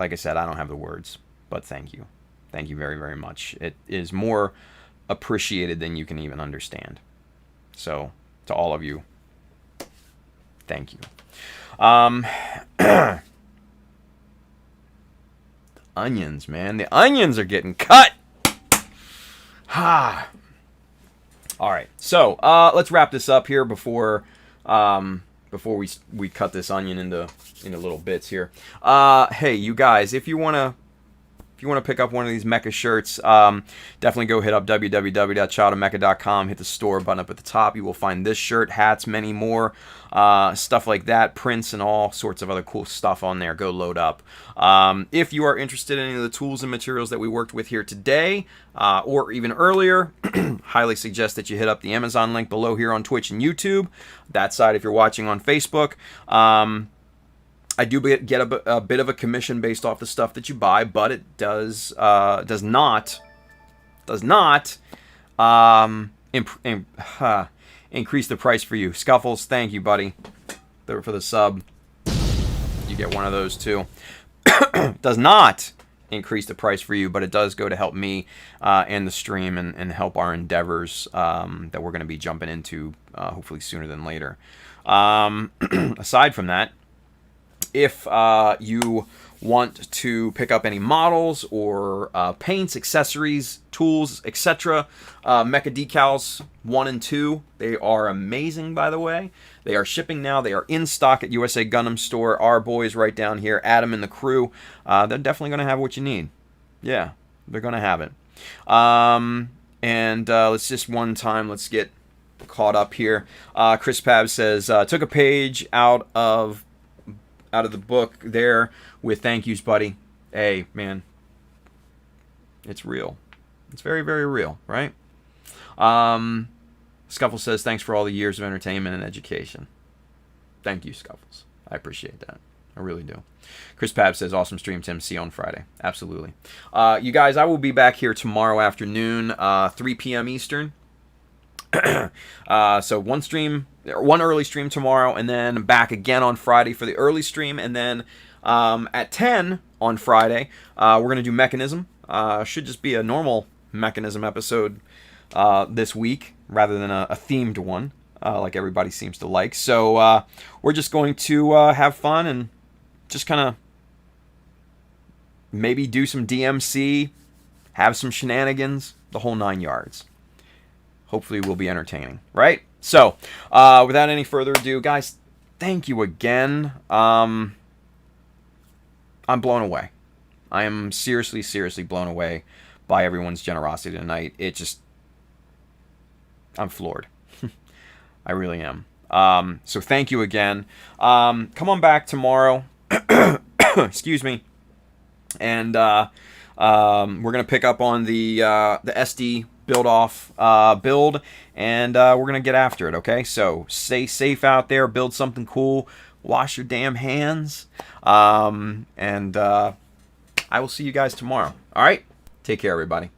I said, I don't have the words, but thank you. Thank you very, very much. It is more appreciated than you can even understand. So, to all of you, thank you. The onions, man. The onions are getting cut. All right. So, let's wrap this up here before we cut this onion into little bits here. Hey, you guys, if you want to pick up one of these mecha shirts, definitely go hit up www.childofmecha.com, hit the store button up at the top. You will find this shirt, hats, many more, stuff like that, prints and all sorts of other cool stuff on there. Go load up. If you are interested in any of the tools and materials that we worked with here today, or even earlier, highly suggest that you hit up the Amazon link below here on Twitch and YouTube. That side if you're watching on Facebook. I do get a bit of a commission based off the stuff that you buy, but it does not increase the price for you. Scuffles, thank you, buddy, for the sub. You get one of those too. Does not increase the price for you, but it does go to help me and the stream and help our endeavors that we're going to be jumping into hopefully sooner than later. Aside from that, if you want to pick up any models or paints, accessories, tools, etc., Mecha Decals 1 and 2, they are amazing, by the way. They are shipping now. They are in stock at USA Gundam Store. Our boys right down here, Adam and the crew, they're definitely going to have what you need. Yeah, they're going to have it. Let's just let's get caught up here. Chris Pab says, took a page out of the book there with thank yous, buddy. Hey, man, it's real. It's very, very real, right? Scuffle says, thanks for all the years of entertainment and education. Thank you, Scuffles. I appreciate that. I really do. Chris Pab says, awesome stream, Tim. See you on Friday. Absolutely. You guys, I will be back here tomorrow afternoon, 3 p.m. Eastern. So one early stream tomorrow, and then back again on Friday for the early stream, and then at 10 on Friday we're gonna do Mechanism. Should just be a normal Mechanism episode this week rather than a themed one like everybody seems to like. So we're just going to have fun and just kind of maybe do some DMC, have some shenanigans, the whole 9 yards. Hopefully we'll be entertaining, right? So, without any further ado, guys, thank you again. I'm blown away. I am seriously, seriously blown away by everyone's generosity tonight. I'm floored. I really am. So thank you again. Come on back tomorrow. Excuse me. And we're going to pick up on the SD build, and we're gonna get after it. Okay, so stay safe out there, build something cool, wash your damn hands, and I will see you guys tomorrow. All right, take care, everybody.